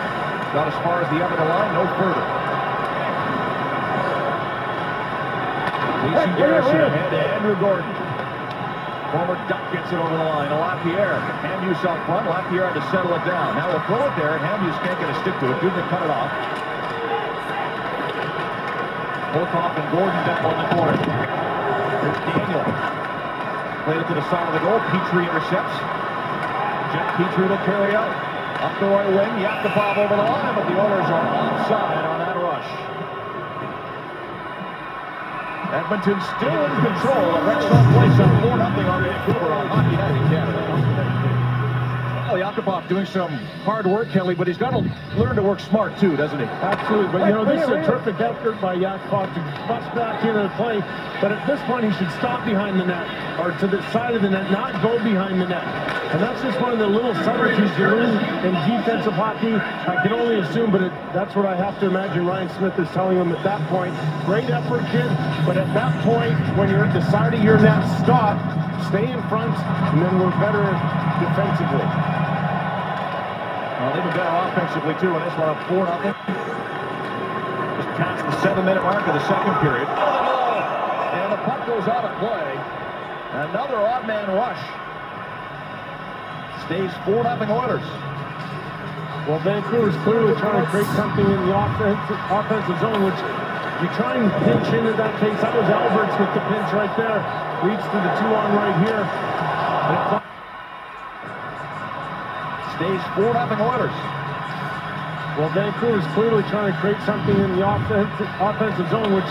Got as far as the Edmonton line, no further. Mason Garrison ahead to Andrew Gordon. Former Duck gets it over the line. LaPierre. Hamhuis out front. LaPierre had to settle it down. Now we'll throw it there, and Hamhuis can't get a stick to it. Dubnik cut it off. Volkov and Gordon down on the corner. There's Daniel. Played it to the side of the goal. Petrie intercepts. Jeff Petrie will carry out. Up the right wing. Yakupov over the line, but the Oilers are onside on that rush. Edmonton still in control. The Rexall place on 4-0 on Vancouver on Hockey Night in Canada. Well, Yakupov doing some hard work, Kelly, but he's got to learn to work smart too, doesn't he? Absolutely, but you know, this is a terrific effort by Yakupov to bust back into the play, but at this point he should stop behind the net, or to the side of the net, not go behind the net. And that's just one of the little subtleties you learn in defensive hockey. I can only assume, but that's what I have to imagine Ryan Smith is telling him at that point. Great effort, kid, but at that point, when you're at the side of your net, stop, stay in front, and then we're better defensively. Well, they've been better offensively too in this one, up 4-0. Just past the 7-minute mark of the second period. And the puck goes out of play. Another odd-man rush. Stays 4-0 Oilers. Well, Vancouver's clearly trying to create something in the offensive zone, which you try and pinch into that case. That was Alberts with the pinch right there. Leads to the 2-on right here. Stays 4-0 Oilers. Well, Vancouver's clearly trying to create something in the offensive zone, which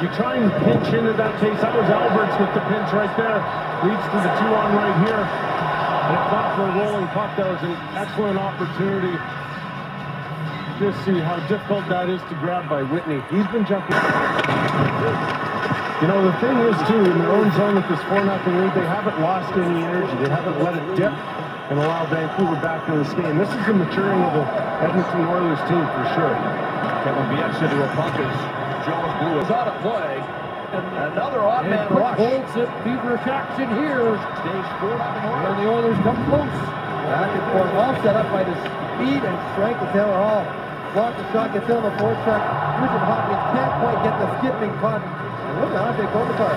you try and pinch into that case. That was Alberts with the pinch right there. Leads to the 2-on right here. And if not for a rolling puck, that was an excellent opportunity. Just see how difficult that is to grab by Whitney. He's been jumping. You know, the thing is, too, in their own zone with this 4-0 lead, they haven't lost any energy. They haven't let it dip and allow Vancouver back into this game. This is the maturing of the Edmonton Oilers team for sure. Kevin Bieksa to a puck as Jones Blue is out of play. Another odd-man rush. Holds it, feverish action here. Stays 4-0 Oilers. And the Oilers come close. Back and forth, all set up by the speed and strength of Taylor Hall. Blocks the shot, gets in on the forecheck. Nugent Hopkins can't quite get the skipping cut. And look at Andre Kopitar.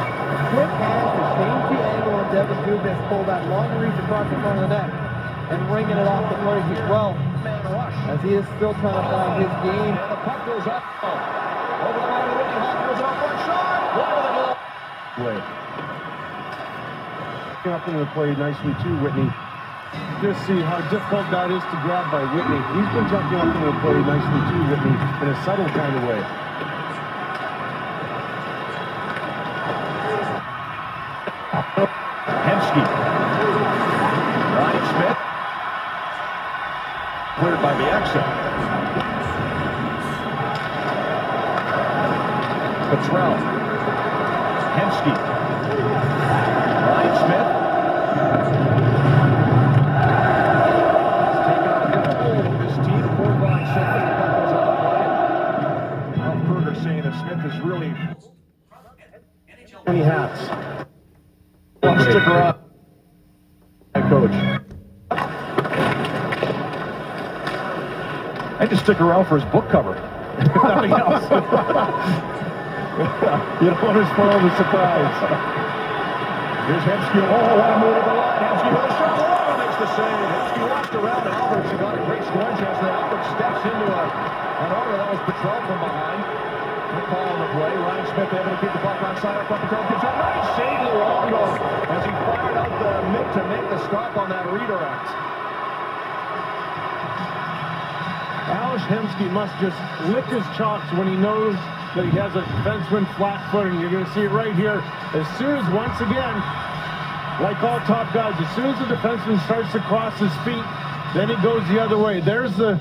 Quick hands to change the angle on Devin Dubnik, pull that long reach across the front of the net, and ringing it off the break as well. As he is still trying to find his game. And the puck goes up. Over the line, Whitney Hopkins off one shot. One of the goal. Play. Up into the play nicely too, Whitney. Just see how difficult that is to grab by Whitney. He's been jumping up into the play nicely too, Whitney, in a subtle kind of way. Hemsky. Ryan Smith. Cleared by Bieksa. Petrell. Hemsky. Ryan Smith. He's taken on a good hold of this team. Poor Ryan Smith. The puck goes out of play. Ralph Kruger saying that Smith is really Many hats. stick around. Head coach. I just stick around for his book cover. Nothing else. You don't want to spoil the surprise. Here's Hemsky. Oh, what a move at the line. Hemsky with a shot. Oh, makes the save. Hemsky walked around Alberts and got a great scoring chance. Then Alberts steps into an order. That was Petrell from behind. Good call on the play. Ryan Smith able to keep the puck onside. Up Petrell gets a nice save. to make the stop on that redirect. Alex Hemsky must just lick his chops when he knows that he has a defenseman flat-footed. You're going to see it right here. As soon as, once again, like all top guys, as soon as the defenseman starts to cross his feet, then he goes the other way. There's the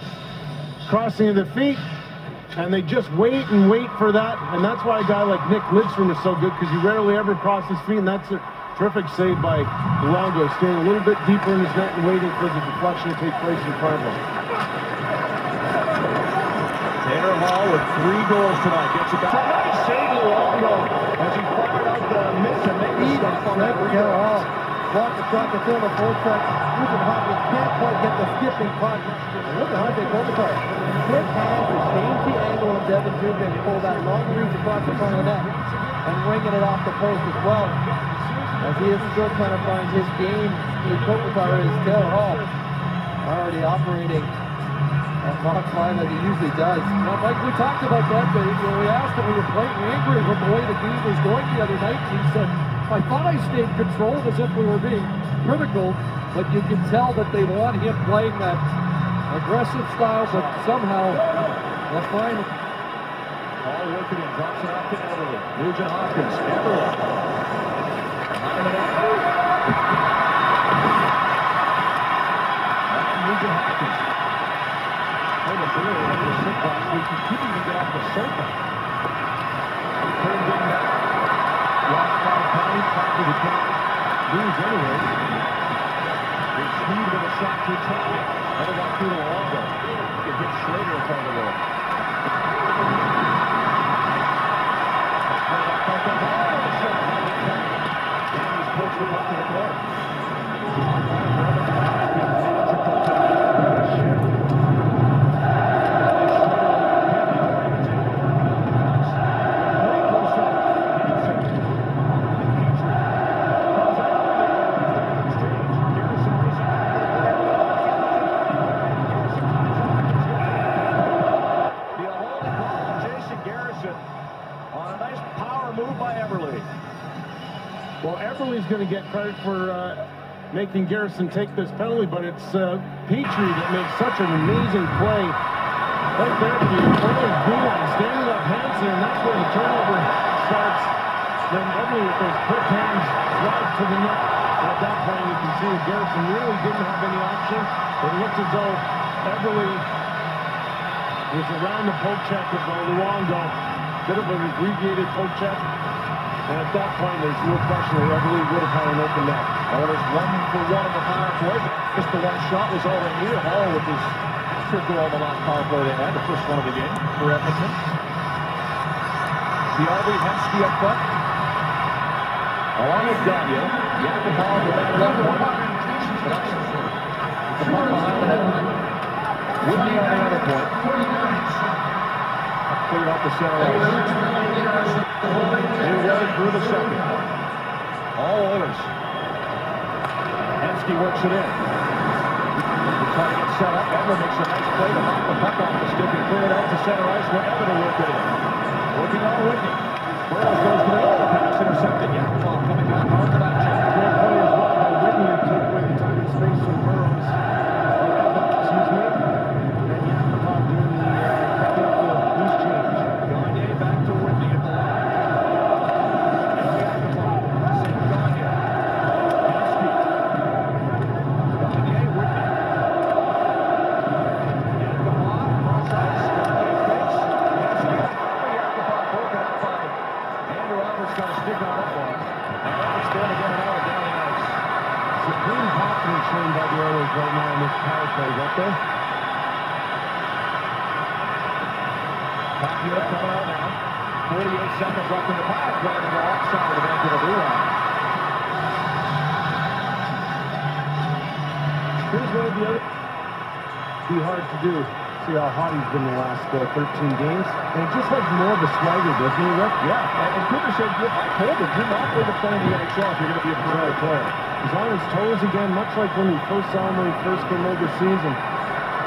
crossing of the feet, and they just wait and wait for that. And that's why a guy like Nick Lidstrom is so good, because he rarely ever crosses his feet, and that's a terrific save by Luongo, staying a little bit deeper in his net and waiting for the deflection to take place in front of him. Taylor Hall with 3 goals tonight. Gets it back. Nice save, Luongo, as he fired out the miss and made the stop on that redirect. Block the shot to fill the forecheck. Nugent Hopkins can't quite get the skipping puck. Look at how they go for it. Quick hands to change the angle of Devin Dubé and pull that long reach across the front of the net and winging it off the post as well. As he is still trying to find his game, the Kopitar is Taylor Hall already operating at Mach 5 as he usually does. Now, Mike, we talked about that, but we asked him, we were quite angry with the way the game was going the other night, and he said, I thought I stayed controlled as if we were being critical, but you can tell that they want him playing that aggressive style, but somehow they'll find it. All working and drops it off to Everly. Nugent Hopkins, Everly. Behind the net. Nugent Hopkins. Played a really like the sick last week. He couldn't even get off the sofa. He turned in that. Lost 5 pounds. Probably he can't lose anyway. His speed with a shot to try. Never got through the Luongo. He could hit Slater in front of the goal. Well, Everly's going to get credit for making Garrison take this penalty, but it's Petrie that makes such an amazing play. Right there to the Oilers blue line, standing up Hansen, and that's where the turnover starts. Then Everly with those quick hands drives to the net. And at that point, you can see that Garrison really didn't have any option. It looks as though Everly was around the poke check of Luongo. Bit of an abbreviated poke check. And at that point, there's no question that Everly would have had an open net. Oilers 1 for 1 on the power play. Just the one shot was all they needed. Hall with his third goal on the last power play they had, the first one of the game for Edmonton. Ciardi, Hemsky up front. Along with Gagne. Yakupov with that left one. The puck behind the net. Whitney on the other point. Cleared off the center ice. New way through the second. All Oilers. Hemsky works it in. He's trying to get set up. Edler makes a nice play to knock the puck off the stick and clear it out to center ice where Edler will work it in. Working on Whitney. Burrows goes to the middle of the pass, intercepted. Yakupov coming down hard for that check. Great play as well by Whitney to take away the time and space from Burrows. Excuse me. And Yakupov doing the picking up the loose change. Gagne back to Whitney at the line. Now Yakupov. Same Gagne. Hemsky. Gagne, Whitney. Yakupov, cross ice. Gagne fakes. Hemsky. Yakupov broken up by Andrew Albert's got a stick on that one. And Albert's going to get it out down the ice. Supreme confidence shown by the Oilers right now in this power play, right there. Top unit coming out now. 48 seconds left in the power play on the offside of the Vancouver blue line. Here's one of the other. Be hard to do. See how hot he's been the last 13 games. And he just has more of a swagger, doesn't he, Rick? Yeah, and Cooper said, I told him, you're not going to play in the NHL if you're going to be a pro player. He's on his toes again, much like when we first saw him when he first came overseas and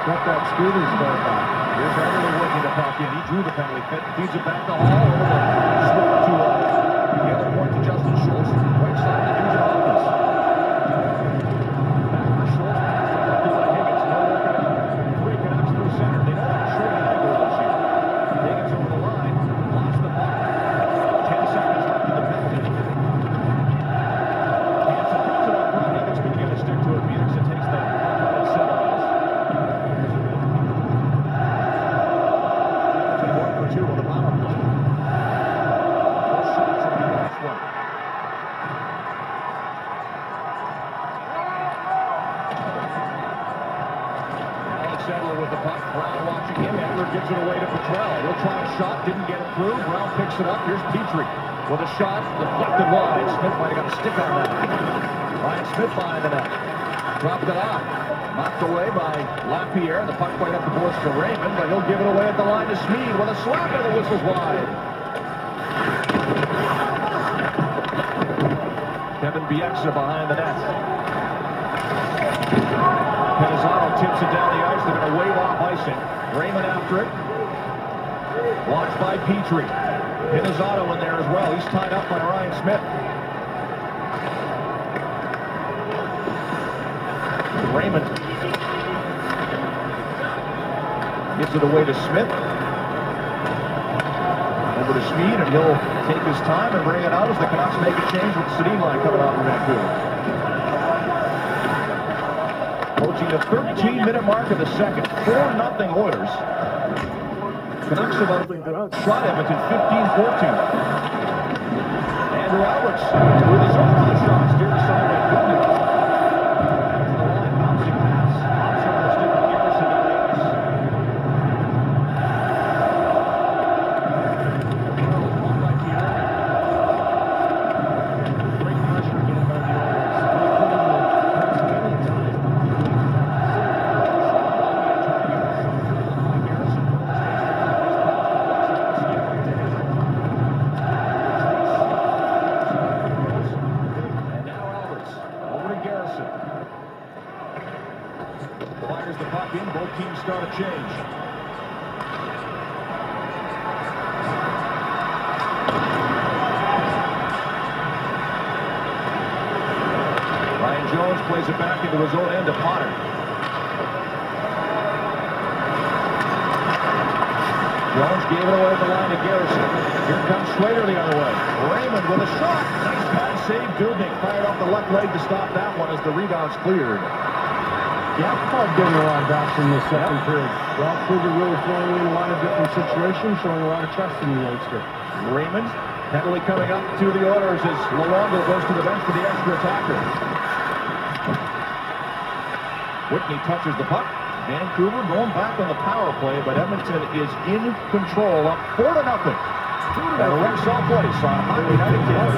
got that skating start back. Here's Everly working the puck in. He drew the penalty. Feeds it back to Hall. Over the slip to the other point to Justin Schultz. Right side to Nugent Hopkins. Sadler with the puck. Brown watching him. Edler gives it away to Petrell. He'll try a shot. Didn't get it through. Brown picks it up. Here's Petrie with a shot. Deflected wide. Smith might have got a stick on that. Ryan Smith behind the net. Dropped it off. Knocked away by Lapierre. The puck right up the boards for Raymond, but he'll give it away at the line to Smead with a slap, and the whistle's wide. Kevin Bieksa behind the net. Penizzano tips it down the ice. They're going to wave off icing. Raymond after it. Watched by Petrie. Penizzano in there as well. He's tied up by Ryan Smith. Raymond gives it away to Smith. Over to Smead, and he'll take his time and bring it out as the Canucks make a change with the Sedin line coming out from Vancouver. Approaching the 13-minute mark of the second. 4-0 Oilers. Canucks have shot Edmonton 15-14. Andrew Alberts with his own two shots steered aside by Nugent. Fires the puck in. Both teams start a change. Ryan Jones plays it back into his own end to Potter. Jones gave it away at the line to Garrison. Here comes Schrader the other way. Raymond with a shot. Nice pad save. Dubnik fired off the left leg to stop that one as the rebound's cleared. Yeah, Paul getting a lot of action in the second period. Ralph Kruger really throwing in a lot of different situations, showing a lot of trust in the youngster. Raymond, penalty coming up to the Oilers as Luongo goes to the bench for the extra attacker. Whitney touches the puck. Vancouver going back on the power play, but Edmonton is in control, up 4-0. At Rexall Place on Hockey Night in Canada.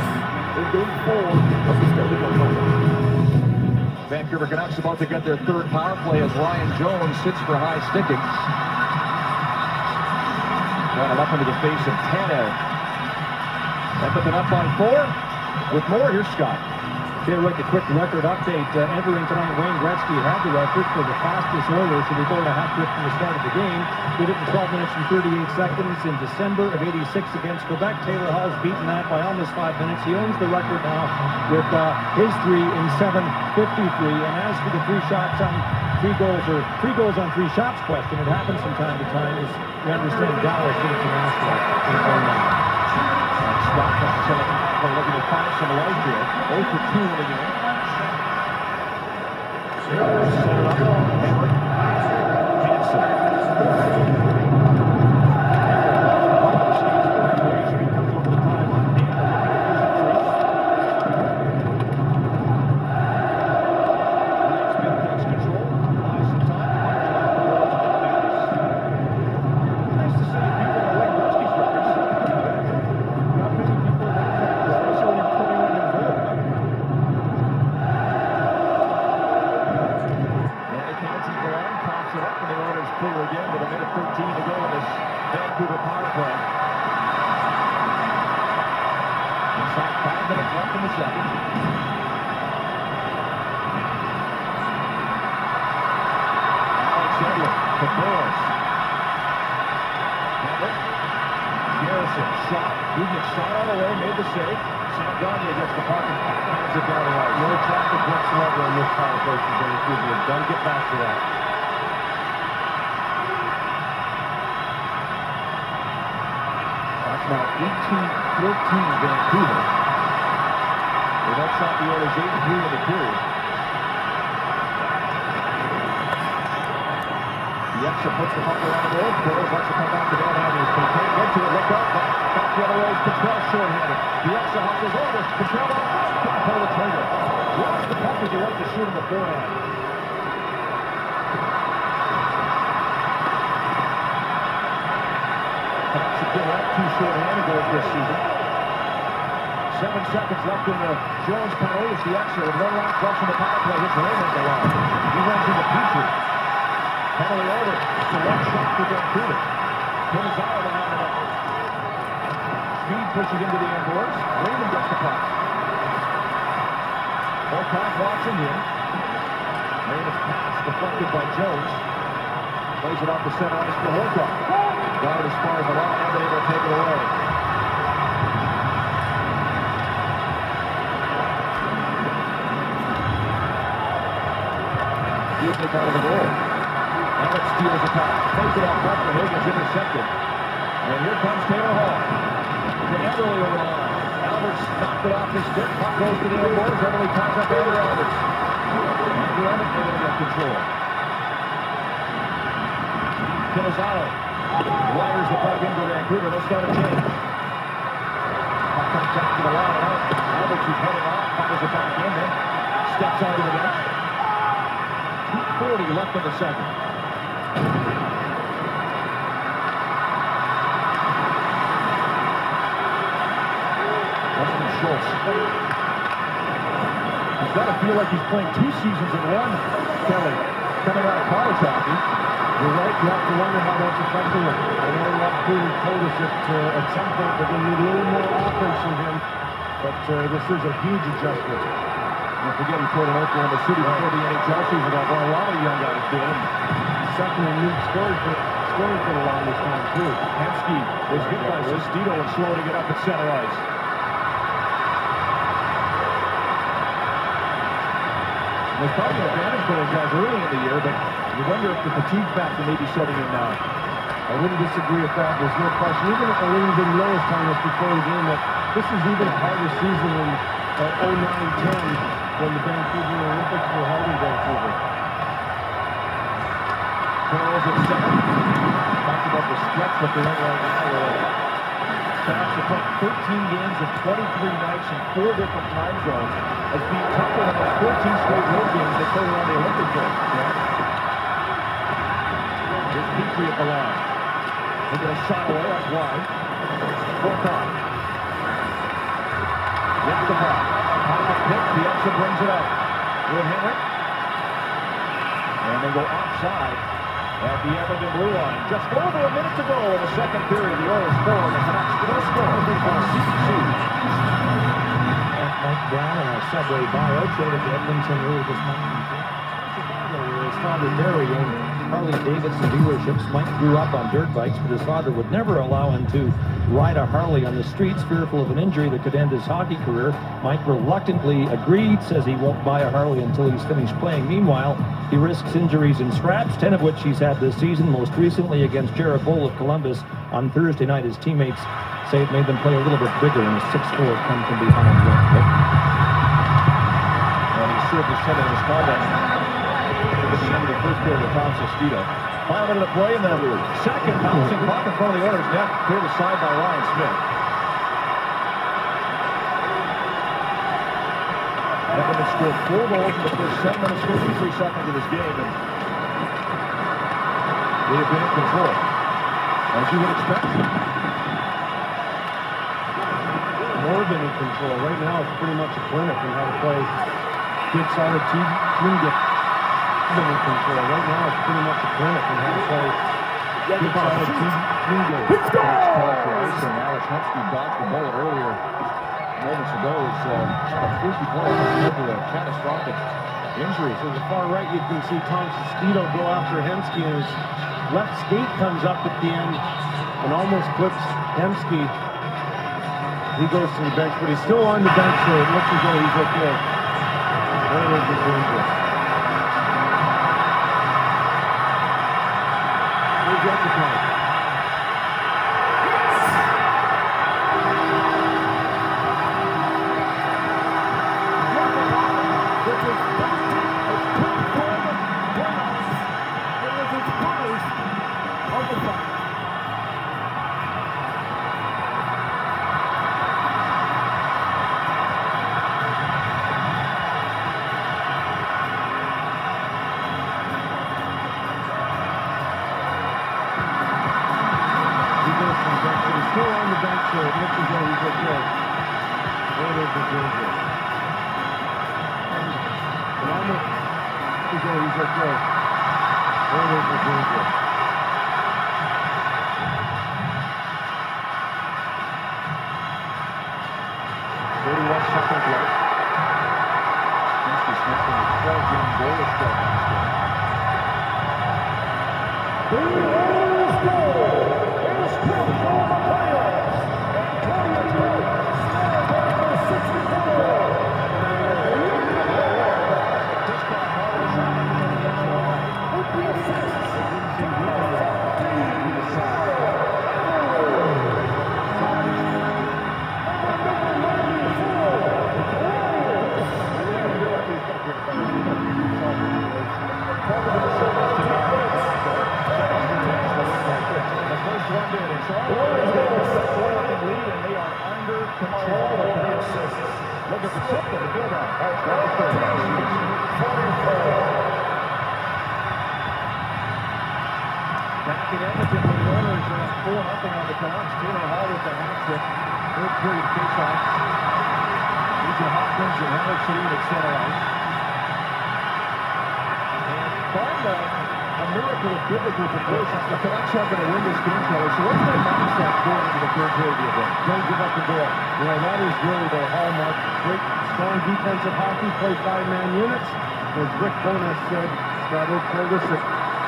Vancouver Canucks about to get their third power play as Ryan Jones sits for high sticking. Got it up into the face of Tanev. Edmonton up by 4. With more, here's Scott. Okay, like a quick record update. Entering tonight, Wayne Gretzky had the record for the fastest Oilers to record a hat-trick from the start of the game. Did it in 12 minutes and 38 seconds in December of '86 against Quebec. Taylor Hall's beaten that by almost 5 minutes. He owns the record now with his 3 in 7:53. And as for the three goals on 3 shots question, it happens from time to time. As we understand, Dallas did it to Nashville in 09. Scott looking to find some life here. 0 for 2 in the game. Set it up. Henry. Hansen. Vancouver power play. Inside 5 minutes left in the second. Alexander to Burrows. Garrison shot. Dubnik shot all the way, made the save. Sanganya gets the puck and hands it down the ice. No traffic whatsoever on this power play for Vancouver. They've got to get back to that. Now 18-14 Vancouver. They don't shot the Oilers 8-3 in the period. Bieksa puts the puck around the goal. Burrows wants to come back to that avenue. But he can't get to it. Look up. Back the other way is Petrell short-handed. Bieksa hustles over. Petrell can't pull the trigger. Lost the puck as he went to shoot in the forehand. let 2 short-handed goals this season. 7 seconds left in the Jones penalty. It's the extra with 1 last rush in the power play. It's Raymond alive. He runs into Petrie. Penalty over. It's a left shot for Vancouver. Pinazaro to have it up. Speed pushing into the indoors. Raymond gets the puck. Volkov watching him. Raymond's pass deflected by Jones. Plays it off the center ice for Volkov. Got it as far as the line. Not able to take it away. Usually out of the goal. Emmett steals the pass. Plays it off front for Higgins, intercepted. And here comes Taylor Hall. To Everly over the line. Alberts knocked it off his stick. Puck goes to the air boards. Everly ties up Andrew Alberts. Andrew Emmett able to get control. Pinazaro wires the puck into Vancouver. They'll start a change. Puck comes back to the line. Alberts is heading off. Fires it back in. Then steps onto the bench. 2:40 left in the second. Weston Schultz. He's got to feel like he's playing 2 seasons in one, Kelly, coming out of college hockey. You're right, you have to wonder how that's affecting him. I know Rob Cooley told us that at some point they're going to need a little more offense from him, but this is a huge adjustment. Don't forget he played in Oklahoma City before the NHL season. That's what a lot of young guys did. Second in league scoring for the longest time, too. Hemsky was hit by Sestito and slow to get up at center ice. There's probably an advantage for those guys early in the year, but you wonder if the fatigue factor may be setting in now. I wouldn't disagree with that. There's no question. Even if Elaine didn't know us telling us before the game that this is even a harder season than 09-10 when the Vancouver Olympics were held in Vancouver. Charles at center. Talked about the stretch that they're in right now. Canucks have played 13 games in 23 nights in 4 different time zones as being tougher than those 14 straight road games they played around the Olympic Games. Here's Petrie at the line. They get a shot away, that's wide. Volkov. Gets the puck. Out of the pick, the extra brings it up. Will Henrik. And they go offside at the Edmonton blue line. Just over a minute to go in the second period. The Oilers score, and the Canucks still score on CBC. Mike Brown and a subway buyout traded to Edmonton earlier this month. His father Barry owned Harley-Davidson dealerships. Mike grew up on dirt bikes, but his father would never allow him to ride a Harley on the streets, fearful of an injury that could end his hockey career. Mike reluctantly agreed, says he won't buy a Harley until he's finished playing. Meanwhile, he risks injuries in scraps, 10 of which he's had this season, most recently against Jared Bull of Columbus on Thursday night. His teammates say it made them play a little bit bigger in a 6-4 come from behind win. And he served his 10 of his comments at the end of the first period of Tom Sestito. 5 minutes to play in the second. Bouncing puck in front of the Oilers net. Cleared aside by Ryan Smith. Edmonton scored 4 goals in the first 7 minutes, 53 seconds of this game. And they have been in control, as you would expect. More than in control. Right now, it's pretty much a clinic in how to play good, solid team game. In control. Right now, it's pretty much a clinic in how to play good, solid team game. Let's go! Alex Hemsky dodged the bullet earlier. Moments ago, was first he played over a catastrophic injury. So the far right, you can see Tom Sestito go after Hemsky, and his left skate comes up at the end and almost clips Hemsky. He goes to the bench, but he's still on the bench, so it looks as though he's okay. Oilers are dangerous. Here's the upper part. big game here. He's okay. Very big game here. 31 seconds left. Smith in the 12-game goal is still last game. The Oilers goal is Smith for the playoffs. Look at the set of the build-up. Back in Edmonton, the Oilers are up 4-0 on the Canucks. Taylor Hall with the hat-trick. Third period face-off. Nugent Hopkins and Henderson at center ice. And by a miracle of biblical proportions, the Canucks are going to win this game, Kelly. So what's their mindset going into the third period of the game? Don't give up the door. You know, that is really their hallmark. Great, strong defensive hockey, play 5-man units. As Rick Bowness said, Scott told us that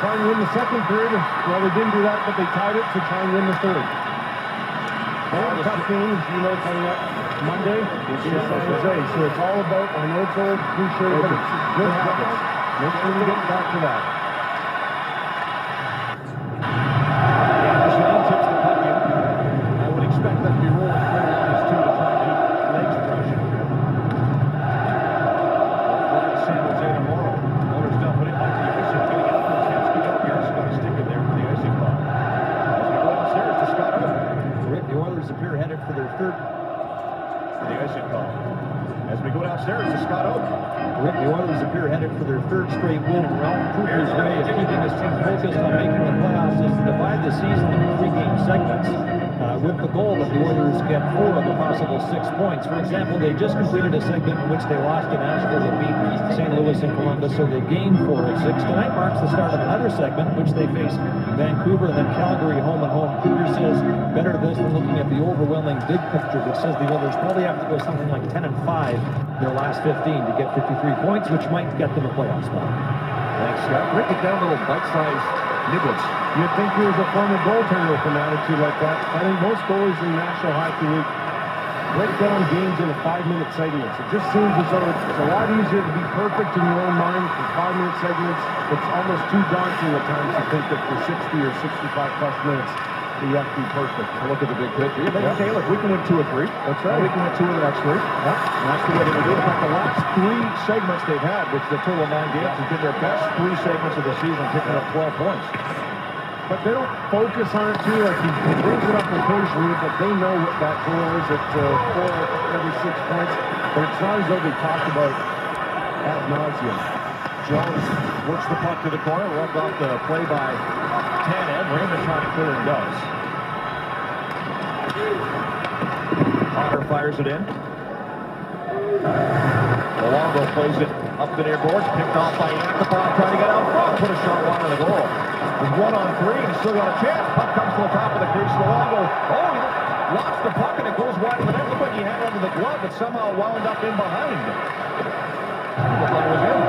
try and win the second period. Well, they didn't do that, but they tied it, so try and win the third. All the tough games, you know, coming up Monday in San Jose. So it's all about, I know it's old cliche, but it's good habits. Make sure we get back to that. The Oilers appear headed for their third straight win, and Ralph Kruger's way of keeping his team focused on making the playoffs is to divide the season into 3-game segments, with the goal that the Oilers get 4 of the possible 6 points. For example, they just completed a segment in which they lost to Nashville and beat St. Louis and Columbus, so they gained 4 of 6. Tonight marks the start of another segment in which they face Vancouver and then Calgary home and home. Kruger says better this than looking at the overwhelming big picture, which says the Oilers probably have to go something like 10-5 their last 15 to get 53 points, which might get them a playoff spot. Thanks, Scott. Break it down little bite-sized nibbles. You'd think he was a former goaltender with an attitude like that. I think most goalies in the National Hockey League break down games into 5-minute segments. It just seems as though it's a lot easier to be perfect in your own mind for 5-minute segments. It's almost too daunting at times to think that for 60 or 65-plus minutes you have to be perfect. Look at the big picture. Yeah, but okay, look, we can win 2 or 3. That's right. We can win 2 of the next 3. Yeah. And that's the way they're doing it. In fact, the last 3 segments they've had, which the total of 9 games, has been their best 3 segments of the season, picking up 12 points. But they don't focus on it too. Like he brings it up occasionally, but they know what that goal is at 4 every 6 points. But it's not as though they talk about ad nauseum. Jones works the puck to the corner, rubbed off the play by Tanev. Raymond trying to clear and does. Connor fires it in. Luongo plays it up the near boards, picked off by Yakupov, trying to get out front, put a shot wide of the goal. There's 1-on-3, and he's still got a chance. Puck comes to the top of the crease. Luongo, he lost the puck, and it goes wide of the net. Looked like he had it under the glove, but somehow wound up in behind. Looked like it was in.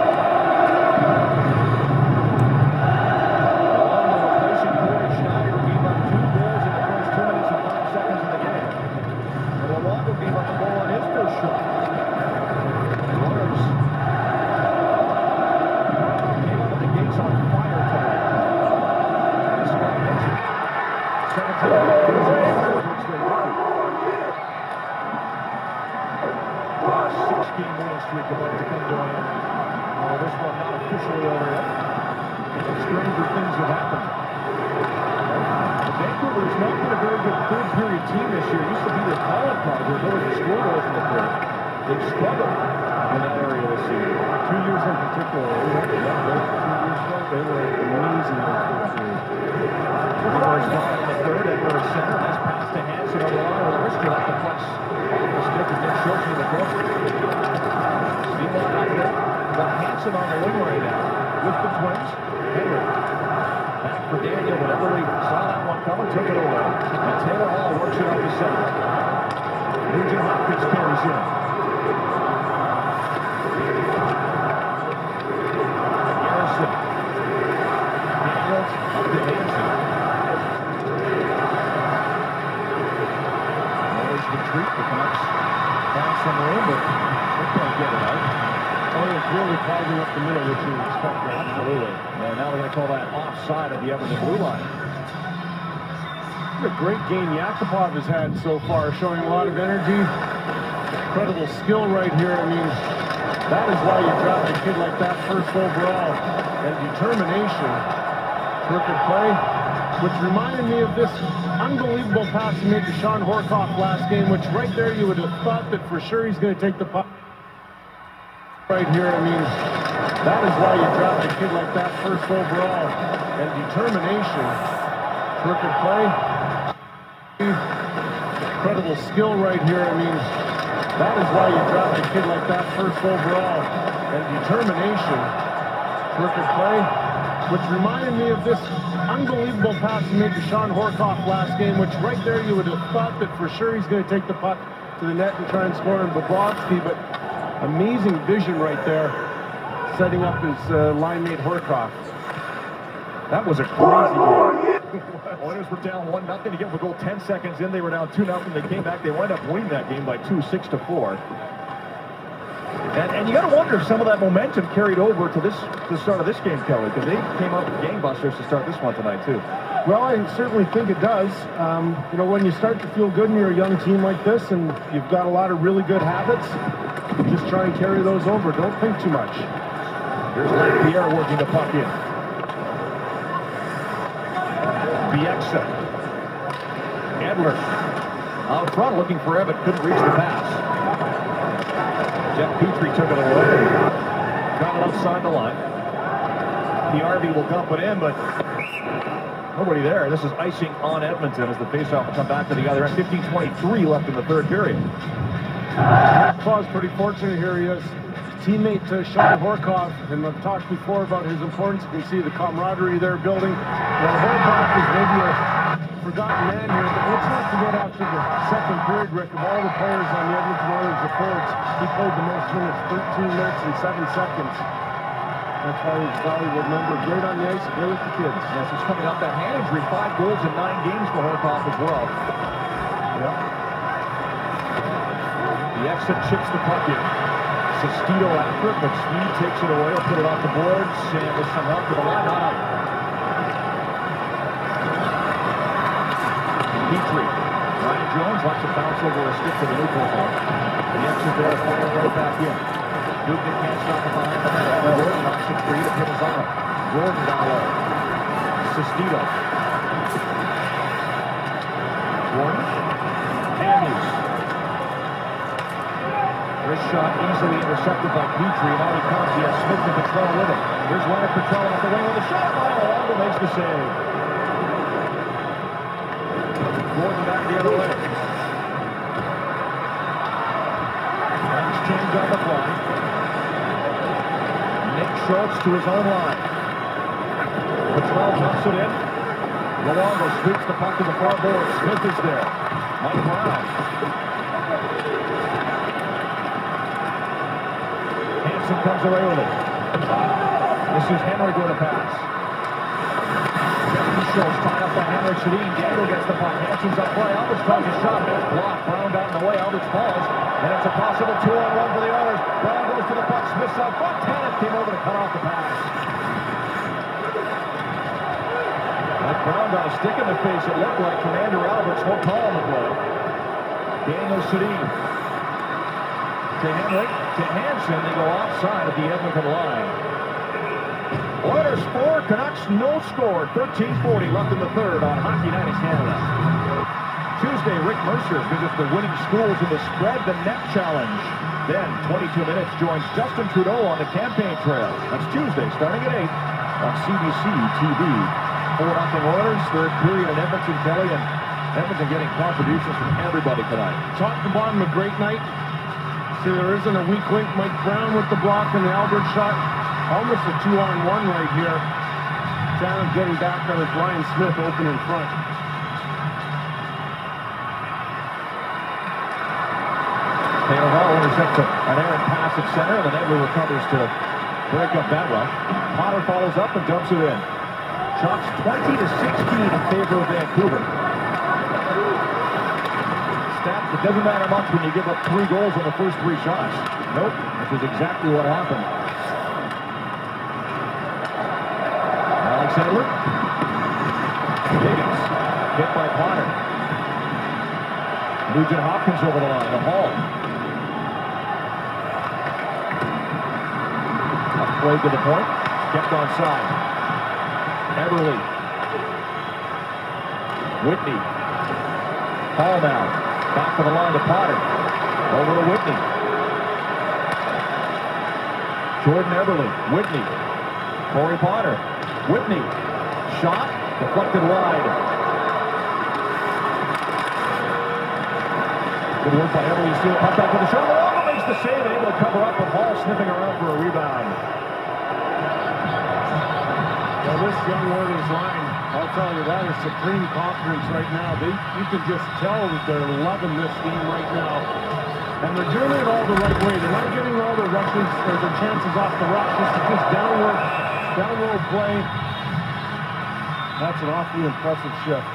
They've struggled in that area this season. 2 years in particular. They were amazing in the third period. third, Edler at center. Nice pass to Hansen over the wrist. He left the flex off the stick and Nick Schultz in the court. Steamon out there. Got Hansen on the wing right now with the Twins. Henry. Back for Daniel, but Everly saw that one coming, took it away. And Taylor Hall works it out to center. Nugent Hopkins carries in. Garrison. Daniels up to Hansen. Noise retreat. The Canucks find some room, but they can't get it out. Oh, it's really clogging up the middle, which you expect. Absolutely. And now they're going to call that offside of the Edmonton blue line. What a great game Yakupov has had so far, showing a lot of energy, incredible skill right here. I mean, that is why you draft a kid like that first overall, and determination. Terrific play, which reminded me of this unbelievable pass he made to Sean Horkoff last game, which right there you would have thought that for sure he's going to take the puck. Right here, I mean, that is why you draft a kid like that first overall, and determination. Terrific play. Incredible skill right here. I mean, that is why you draft a kid like that first overall, and determination. Terrific play, which reminded me of this unbelievable pass he made to Sean Horkoff last game, which right there you would have thought that for sure he's going to take the puck to the net and try and score in Bobrovsky, but amazing vision right there, setting up his line mate Horkoff. That was a crazy game. Oilers were down 1-0 to give them a goal 10 seconds in. They were down 2-0. They came back. They wound up winning that game by 6-4. And you got to wonder if some of that momentum carried over to the start of this game, Kelly, because they came up with gangbusters to start this one tonight too. Well, I certainly think it does. You know, when you start to feel good and you're a young team like this, and you've got a lot of really good habits, just try and carry those over. Don't think too much. Here's Pierre working the puck in. Bieksa. Edler out front looking for Evan, couldn't reach the pass. Jeff Petrie took it away. Got it outside the line. PRV will dump it in, but nobody there. This is icing on Edmonton as the faceoff will come back to the other end. 15:23 left in the third period. Claw's pretty fortunate here. He has teammate Sean Horkoff, and I've talked before about his importance. You can see the camaraderie they're building. Well, Horkoff is maybe a forgotten man here, but let's not forget after the second period, Rick, of all the players on the Edmonton Oilers reports, he played the most minutes, 13 minutes and 7 seconds. That's why he's a valuable member. Great on the ice, great with the kids. Yes, he's coming off that hand injury. 5 goals in 9 games for Horkoff as well. Yep. The exit chips the puck in. Sestito after it, but Speed takes it away. He'll put it off the boards, and with some help to the line, not out. Petrie. Ryan Jones wants to bounce over a stick to the neutral zone. The exit there, fire right back in. Nugent can't stop it behind the net. Gordon knocks it free to Pizarro. Gordon down low. Sestito. Gordon. Andrews. This shot easily intercepted by Petrie. Now he comes. He has Smith and Petrell with him. Here's Leonard Petrell off the wing with a shot. Alongo makes the save. Gordon back the other way. Nice change on the fly. Nick Schultz to his own line. Petrell dumps it in. Alongo sweeps the puck to the far board. Smith is there. Mike Brown. Comes away with it. This is Henry going to pass. Jeffrey Schultz tied up by Henry Sedin. Diego gets the puck. Hansen's up play. Alberts tries a shot. It's blocked. Brown down in the way. Alberts falls. And it's a possible 2-on-1 for the Oilers. Brown goes to the puck. Smith's out front. Tannen came over to cut off the pass. Like Brown got a stick in the face. It looked like Commander Alberts. No call on the play. Daniel Sedin. To Henry, to Hansen, they go offside at the Edmonton line. Oilers 4, Canucks no score. 13:40 left in the third on Hockey Night in Canada. Tuesday, Rick Mercer visits the winning schools in the Spread the Net Challenge. Then, 22 minutes, joins Justin Trudeau on the campaign trail. That's Tuesday, starting at 8 on CBC TV. 4-0 Oilers, third period in Edmonton, Kelly, and Edmonton getting contributions from everybody tonight. Top to bottom, a great night. See, there isn't a weak link. Mike Brown with the block and the Albert shot. Almost a 2-on-1 right here. Tannen getting back there with Ryan Smith open in front. Taylor Hall intercepts an errant pass at center, and the Nebler recovers to break up that rush. Potter follows up and dumps it in. Shots 20-16 in favor of Vancouver. Stat, it doesn't matter much when you give up 3 goals on the first 3 shots. Nope, which is exactly what happened. Alexander. Higgins, hit by Potter. Nugent Hopkins over the line to Hall. Up play to the point, kept onside. Everly. Whitney. Hall now. Back to the line to Potter. Over to Whitney. Jordan Everly. Whitney. Corey Potter. Whitney. Shot. Deflected wide. Good work by Everly. Steal puck back to the shot. Oh, makes the save. Able to cover up with Hall sniffing around for a rebound. Well, this young Oilers line, I'll tell you, that is supreme confidence right now. You can just tell that they're loving this game right now. And they're doing it all the right way. They're not getting all their rushes or their chances off the rush. This is just downward play. That's an awfully impressive shift.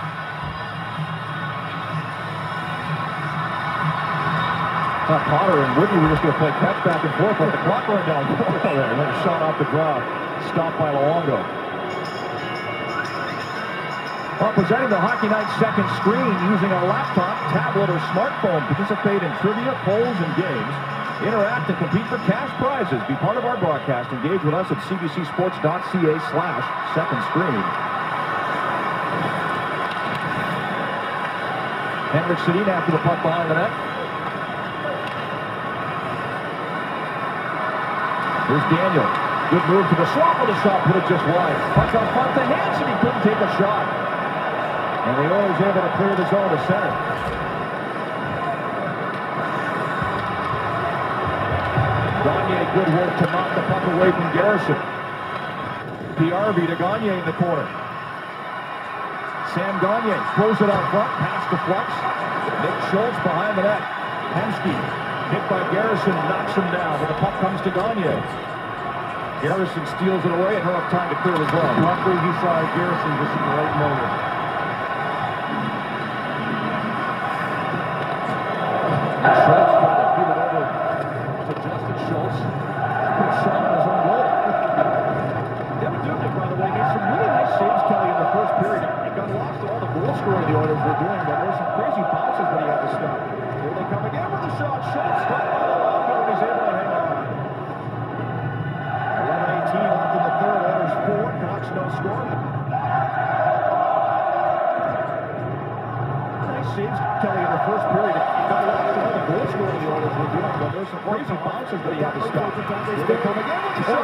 Potter and Whitney were just going to play catch back and forth, but the clock ran down there. Another shot off the draw. Stopped by Luongo. Presenting the Hockey Night second screen using a laptop, tablet, or smartphone. Participate in trivia, polls, and games. Interact and compete for cash prizes. Be part of our broadcast. Engage with us at cbcsports.ca/second screen. Henrik Sedin after the puck behind the net. Here's Daniel. Good move to the slot with a shot, put it just wide. Puck out front to Hansen, he couldn't take a shot. And the Oilers able to clear the zone to center. Gagne, good work to knock the puck away from Garrison. PRV to Gagne in the corner. Sam Gagne throws it out front, pass to Flux. Nick Schultz behind the net. Hemsky hit by Garrison, knocks him down, but the puck comes to Gagne. Garrison steals it away and he'll have time to clear the zone. Luckily, he saw Garrison just in the right moment. Schultz trying to feed it over to Justin Schultz. Good shot on his own goal. Devin Dubnyk, by the way, made some really nice saves, Kelly, in the first period. It got lost in all the goal scoring the Oilers were doing, but there's some crazy bounces that he had to stop. Here they come again with a shot. Schultz stopped by Luongo and he's able to hang on. 11:18 left in the third. Oilers 4. Canucks no score. Nice saves, Kelly, in the first period. It got lost in all the goal scoring the Oilers were doing, but there's some crazy bounces that he had to stop. Here they come again with a shot.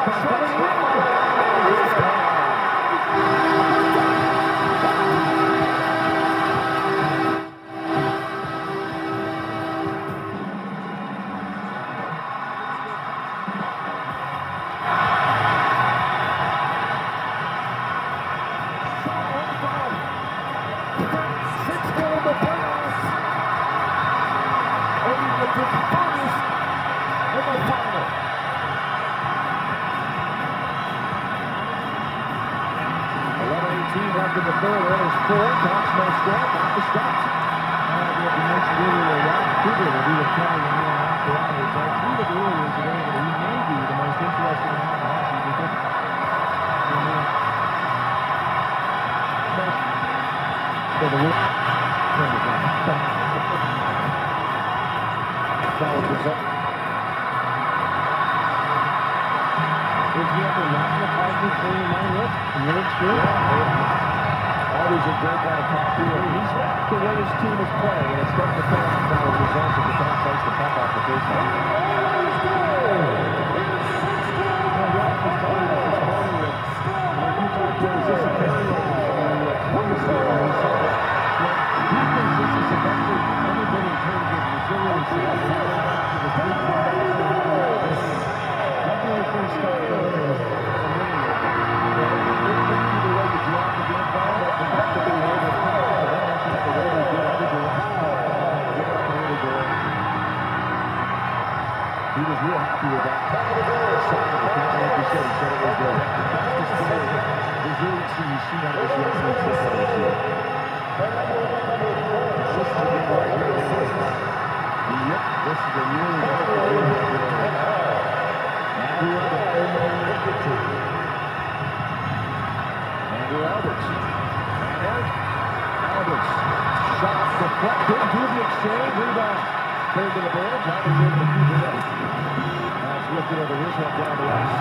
Left in the third, Oilers 4, Canucks no score, back to Scott. You mentioned earlier, Vancouver, that he was carrying the man after hours. I think the Oilers today that he may be the most interesting man in hockey because Solid result. if you have a national positive for your mind list, and you're good. Always a great guy to talk to. He's like the way his team is playing, and it's starting to pay off now with results as the Canucks place the puck off the baseline. sign of it. Like you said, he said it was the fastest player resiliency you've seen out of this young team so far this year. This is a game right here. Yep, this is a really good game. Andrew Alberts. Alberts. Shot deflected. Do the exchange. Rebound. Cleared to the boards. Alberts able to keep it up. Now it's lifted over his head down the ice.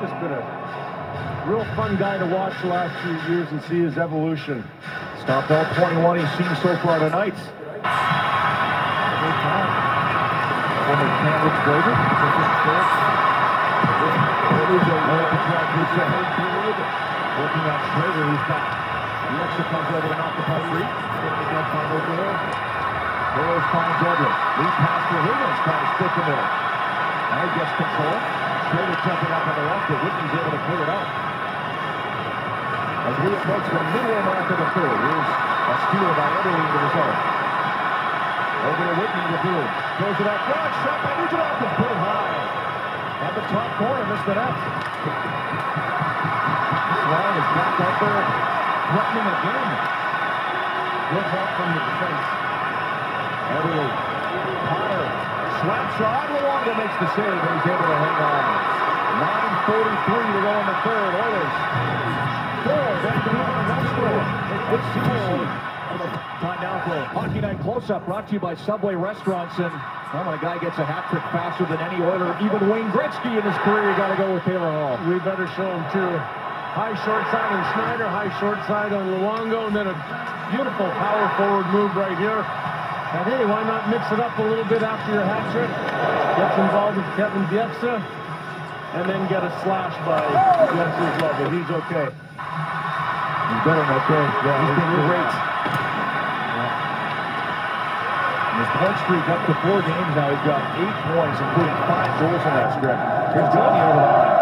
Just been a real fun guy to watch the last few years and see his evolution. Stopped all 21 he's seen so far tonight. Former Canucks Blazer. Working on Schrader, who's back. The extra comes over to knock the puck free. Again, finds Burrows finds Edwards. Lead pass to Higgins, trying to split the middle. Now he gets control. Schrader jumping up on the left, but Whitney's able to clear it out. As we approach the middle mark of the third, here's a steal by Edwards to the zone. Over to Whitney to do it. Throws it out front, shot by Nugent Hopkins, put it high. At the top corner, missed the net. Ryan is back out there, threatening again. Good help from the defense. Edwards, Potter, slap shot, Luongo makes the save, and he's able to hang on. 9:43 to go in the third. Oilers. Good season. Time now for Hockey Night Close-Up, brought to you by Subway Restaurants. And well, when a guy gets a hat trick faster than any Oiler, even Wayne Gretzky in his career, you got to go with Taylor Hall. We better show him too. High short side on Schneider, high short side on Luongo, and then a beautiful power forward move right here. And hey, why not mix it up a little bit after your hat trick? Gets involved with Kevin Bieksa, and then get a slash by Jens's Love, but he's okay. He's better than okay. Yeah, he's been great. His point streak up to 4 games now. He's got 8 points, including 5 goals in that stretch. Here's Johnny over the line.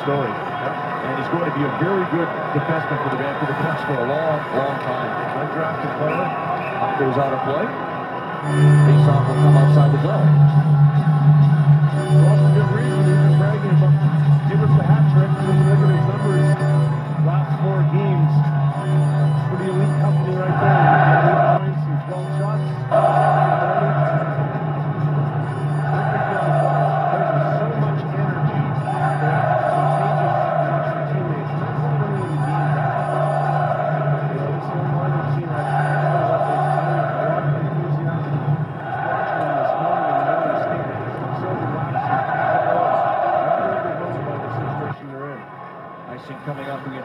Story. And he's going to be a very good defenseman for the Vancouver Canucks for a long, long time. Undrafted player. Goes out of play. Face-off will come outside the zone. Well, for good reason. He's been bragging about give us the hat trick. Just look at his numbers. Last 4 games. Pretty elite company right there. 8 points and 12 shots.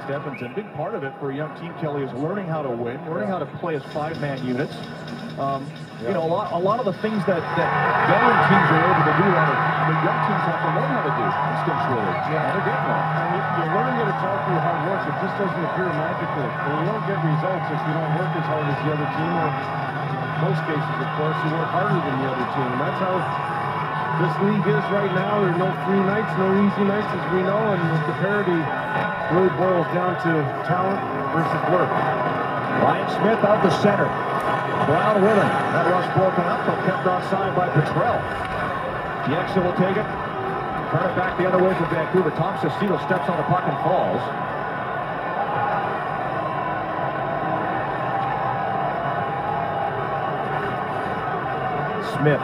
Edmonton. Big part of it for a young team, Kelly, is learning how to win, learning how to play as 5-man units. You know, a lot of the things that veteran teams are able to do, the young teams have to learn how to do instinctually. Yeah, they're getting there. You learn that it's all through hard work. It just doesn't appear magically. And you don't get results if you don't work as hard as the other team. Or in most cases, of course, you work harder than the other team. And that's how this league is right now. There are no free nights, no easy nights, as we know. And the parity really boils down to talent versus work. Ryan Smith out the center. Brown with him. That rush broken up, but kept offside by Petrell. Bieksa will take it. Turn it back the other way for Vancouver. Tom Sestito steps on the puck and falls. Smith.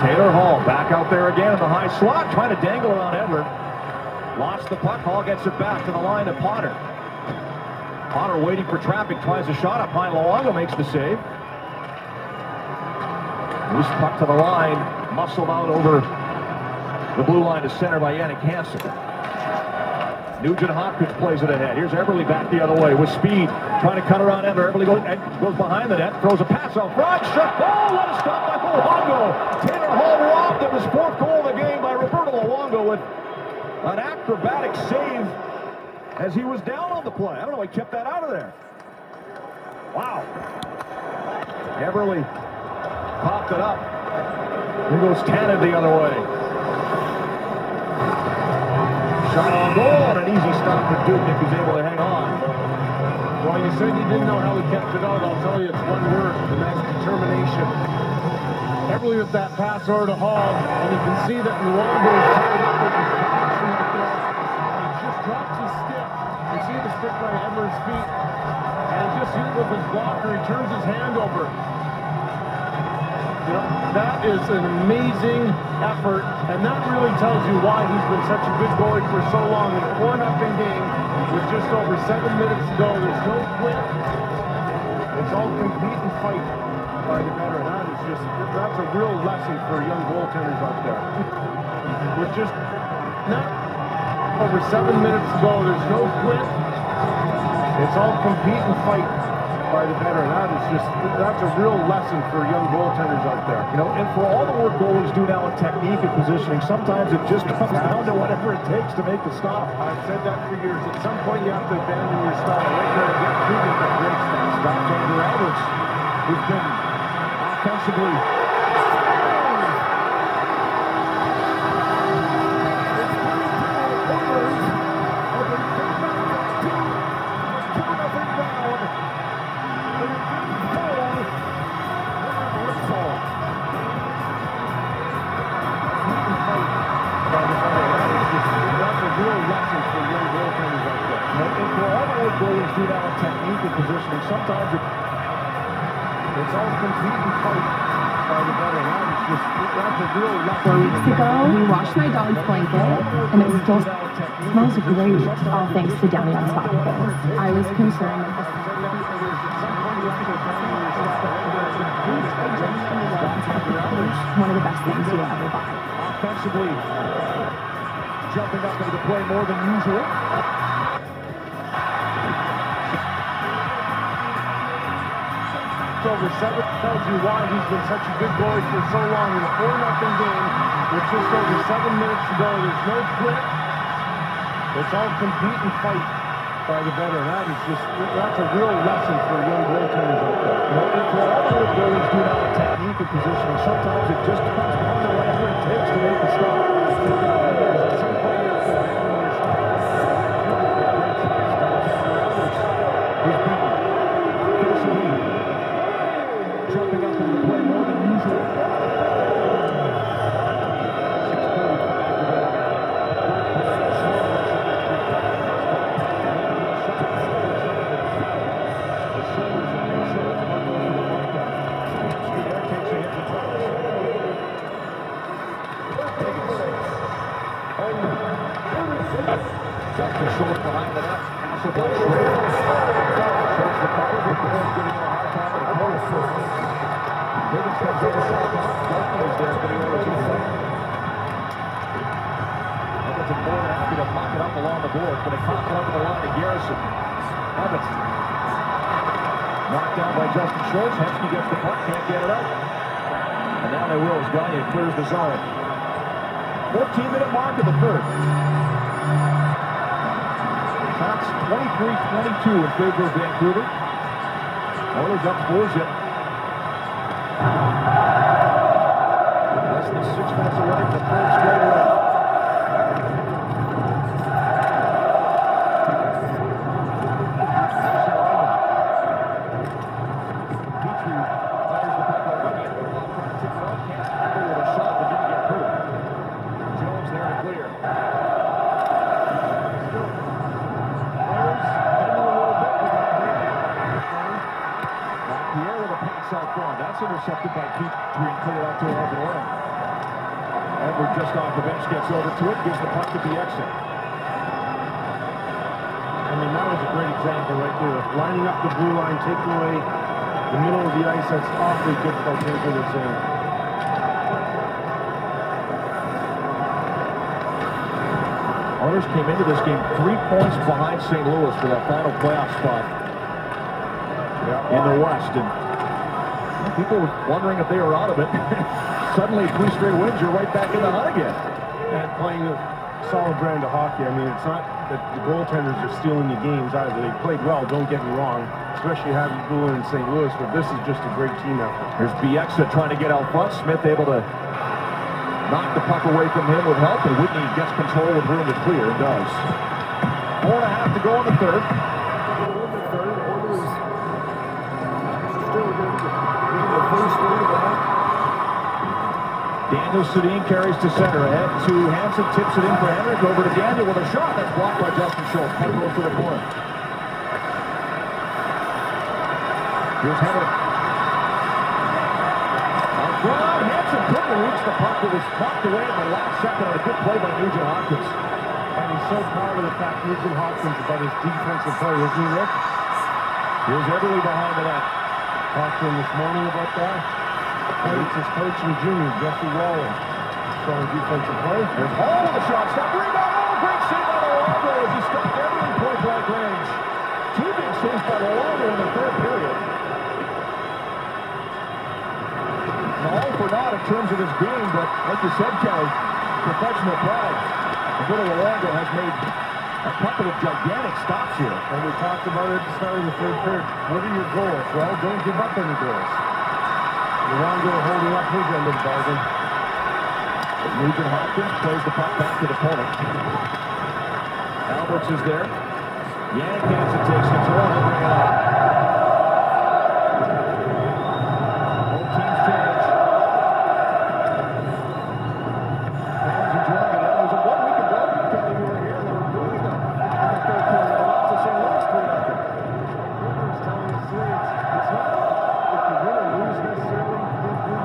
Taylor Hall back out there again in the high slot, trying to dangle it on Edler. Lost the puck. Hall gets it back to the line of Potter. Potter waiting for traffic, tries a shot up high. Luongo makes the save. Loose puck to the line, muscled out over the blue line to center by Yannick Hansen. Nugent Hopkins plays it ahead. Here's Eberle back the other way with speed, trying to cut around Edler. Eberle goes behind the net, throws a pass out front, shot ball, let it stop by Luongo. Taylor Hall robbed of his fourth goal of the game by Roberto Luongo with an acrobatic save as he was down on the play. I don't know, he kept that out of there. Wow. Eberle popped it up. Here goes Tannen the other way. Shot on goal and an easy stop for Dubnyk, who's able to hang on. Well, you said you didn't know how he kept it out. I'll tell you, it's one word, and that's determination. Eberle with that pass over to Hall, and you can see that Luongo is tied up with his passion right there. He just drops his stick. You see the stick by Edler's feet, and just hit with his blocker. He turns his hand over. You know, that is an amazing effort, and that really tells you why he's been such a good goalie for so long. In a 4-0 game with just over 7 minutes to go, there's no quit. It's all compete and fight by the veteran. That's a real lesson for young goaltenders out there. With just not over 7 minutes to go, there's no quit. It's all compete and fight by the veteran. That's a real lesson for young goaltenders out there. You know, and for all the work goalies do now in technique and positioning, sometimes it just comes down to whatever it takes to make the stop. I've said that for years. At some point, you have to abandon your style. Right there, get Dubnyk that great stuff. Stopped Andrew Alberts, who's been offensively. Goalies do now in technique and positioning. Sometimes it's all compete and fight by the veteran. That's a real lesson. 4 weeks ago, we washed my dog's blanket, and it still smells great, all thanks to Downey Unstoppable. I was concerned that one of the best things you will ever buy. Offensively, jumping up into the play more than usual. Over 7 tells you why he's been such a good goalie for so long. In a 4-0 game with just over 7 minutes to go, there's no quit. It's all compete and fight by the veteran. That's a real lesson for young goaltenders out there. You know, and for all the work goalies do now in technique and positioning, sometimes it just comes down to whatever it takes to make the stop. Jumping up into the play more than usual. 14-minute mark of the third. Shots 23-22 in favor of Vancouver. Oilers up 4-0. Less than 6 minutes away from the third straight away. pass out front. That's intercepted by Petrie and cleared out to Edmonton Oilers. Edward just off the bench gets over to it, gives the puck to Bieksa. I mean, that was a great example right there. Lining up the blue line, taking away the middle of the ice. That's awfully difficult to do the zone. Oilers came into this game 3 points behind St. Louis for that final playoff spot in the West. And people were wondering if they were out of it. Suddenly, 3 straight wins, you're right back in the hunt again. And playing a solid brand of hockey. I mean, it's not that the goaltenders are stealing the games either. They played well, don't get me wrong, especially having Bull in St. Louis, but this is just a great team effort. Here's Bieksa trying to get out front. Smith able to knock the puck away from him with help, and Whitney gets control with room to clear and does. 4.5 to go in the third. Daniel Sedin carries to center. Ahead to Hansen, tips it in for Henrik. Over to Daniel with a shot. That's blocked by Justin Schultz. Puck goes to the corner. Here's Henrik. Out front, Hansen couldn't reach the puck. It was knocked away in the last second on a good play by Nugent Hopkins. And he's so proud of the fact Nugent Hopkins about his defensive play, isn't he, Rick? Here's Everly behind the net. Talked to him this morning about that. It's his coach and junior, Jesse Waller. Strong defensive play. There's Hall with a shot. Stop rebound. Oh, great save by Luongo as he stopped Everly in point-blank range. 2 big saves by Luongo in the third period. All for naught in terms of his game, but like you said, Kelly, professional pride. The little Luongo has made a couple of gigantic stops here. And we talked about it at the start of the third period. What are your goals? Well, don't give up any goals. Luongo holding up his end of the bargain. Nugent Hopkins plays the puck back to the opponent. Alberts is there. Yannick Hansen takes control and bring it up. Both teams change. Fans enjoying it. It was a 1 week ago. Kelly, you were here. They were doing them. In the third period, they lost to St. Louis 3-0. Rivers telling us here, it's not if you win or lose necessarily.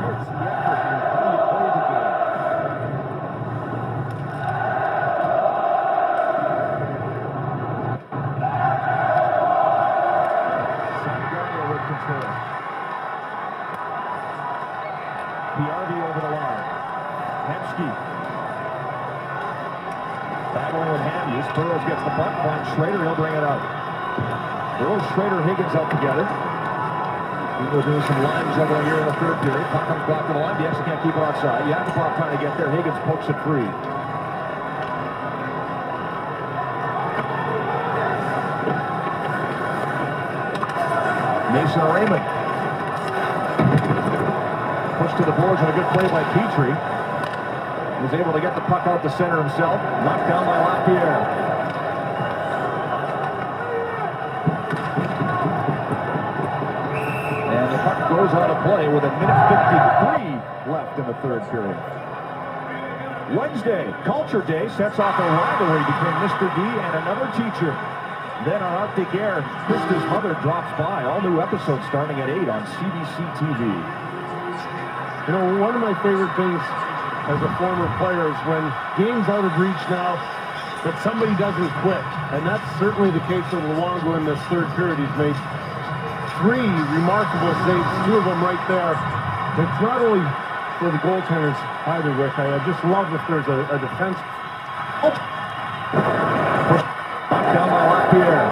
It's the effort and how you play the game. Sangario with control. PRV over the line. Hemsky. Battling with Hamby. Burrows gets the puck. Finds Schrader. He'll bring it out. Burrows, Schrader, Higgins out together. We're doing some line juggling here in the third period. Puck comes back to the line. Bieksa can't keep it outside. Yakupov trying to get there. Higgins pokes it free. Mason Raymond. Pushed to the boards and a good play by Petrie. He was able to get the puck out the center himself. Knocked down by Lapierre. And the puck goes out of play with a minute 53 left in the third period. Wednesday, Culture Day sets off a rivalry between Mr. D and another teacher. Then on Arctic Air, Krista's mother drops by. All new episodes starting at 8 on CBC TV. You know, one of my favorite things as a former player is when game's out of reach now, but somebody doesn't quit. And that's certainly the case with Luongo in this third period. He's made 3 remarkable saves, 2 of them right there. It's not only for the goaltenders either, Rick. I just love if there's a defense. Knocked down by Lapierre.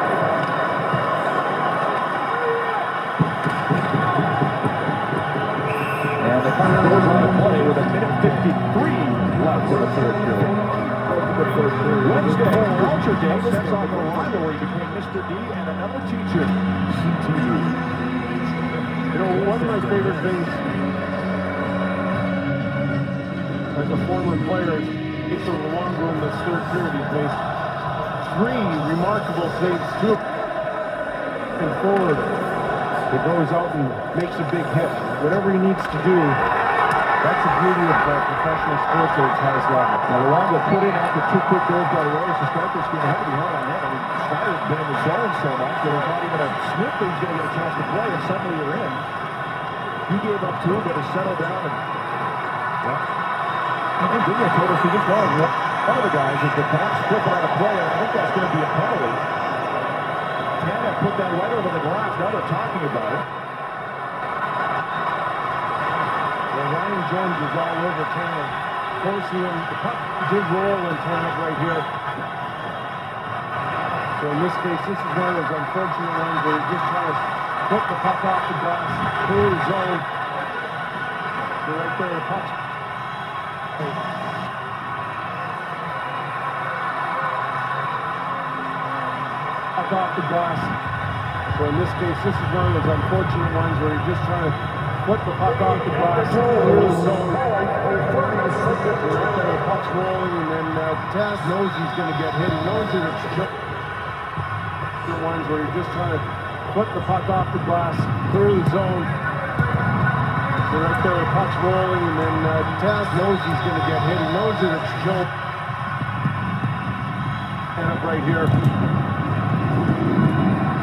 And the puck goes on to play with a minute 53 left in the third period. Wednesday, Culture Day sets off a rivalry between Mr. D and another teacher, CTU. You know, one of my favorite things as a former player is for Luongo in this third period. He's made 3 remarkable saves, 2 and forward. He goes out and makes a big hit. Whatever he needs to do, that's the beauty of professional sports at its highest level. Now, Luongo put in after 2 quick goals by the Oilers to start this game. Had to be hard on net. I mean, Schneider's been in the zone so much that there's not even a sniff that he's going to get a chance to play, and suddenly you're in. He gave up 2, but has settled down. And, well, I think Virginia told us he just was. One of the guys is the Canucks flipping on a play, and I think that's going to be a penalty. Canada put that right over the glass. Now they're talking about it. Well, Ryan Jones is all over Canada, forcing him. The puck did roll in Canada right here. So in this case, this is one of those unfortunate ones where he's just trying to put the puck off the glass, clear the zone. So right there, the puck's off the glass. So in this case, this is one of those unfortunate ones where he's just trying to put the puck off the glass, clear the zone. So right there, the puck's rolling, and then Taz knows he's going to get hit. He knows that it's ones where you're just trying to put the puck off the glass, clear the zone. So right there, the puck's rolling, and then Taz knows he's going to get hit. He knows that it's Joe. And up right here.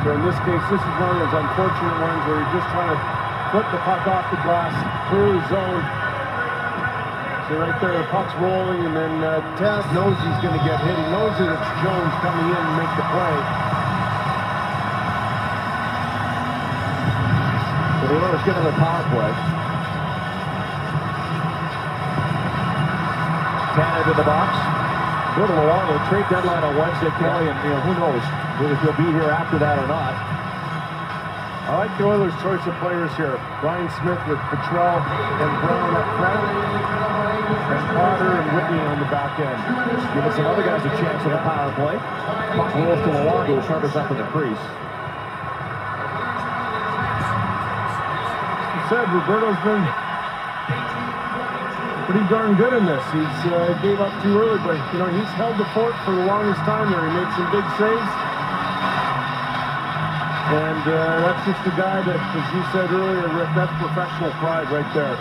So in this case, this is one of those unfortunate ones where you're just trying to put the puck off the glass, clear the zone. So right there, the puck's rolling, and then Taz knows he's going to get hit. He knows that it's Jones coming in to make the play. So the Oilers get another power play. Canada to the box. Go to the trade deadline on Wednesday, Kelly, and who knows if he'll be here after that or not. I like the Oilers' choice of players here. Ryan Smith with Petrell and Brown up front, and Potter and Whitney on the back end. Giving some other guys a chance on the power play. Puck rolls to Luongo, covers up in the crease. Said Roberto's been pretty darn good in this. He's gave up too early, but he's held the fort for the longest time there. He made some big saves, and that's just a guy that, as you said earlier, Rick, that's professional pride right there.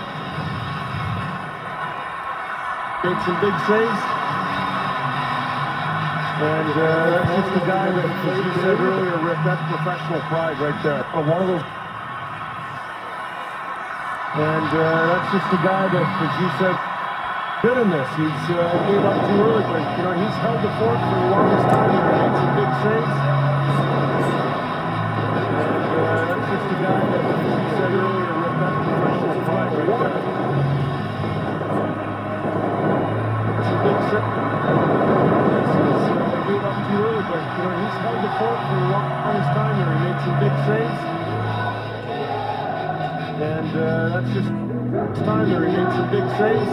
Made some big saves, and that's just a guy that, as you said earlier, Rick, that's professional pride right there. One of those. And that's just a guy that, as you said, good in this. He's gave up too early, but he's held the fort for the longest time. He made some big saves. And that's just a guy that, as you said earlier, Rick, that's professional pride right there. Some big saves. He's gave up too early, but he's held the fort for the longest time. He made some big saves. And that's just time there. He made some big saves.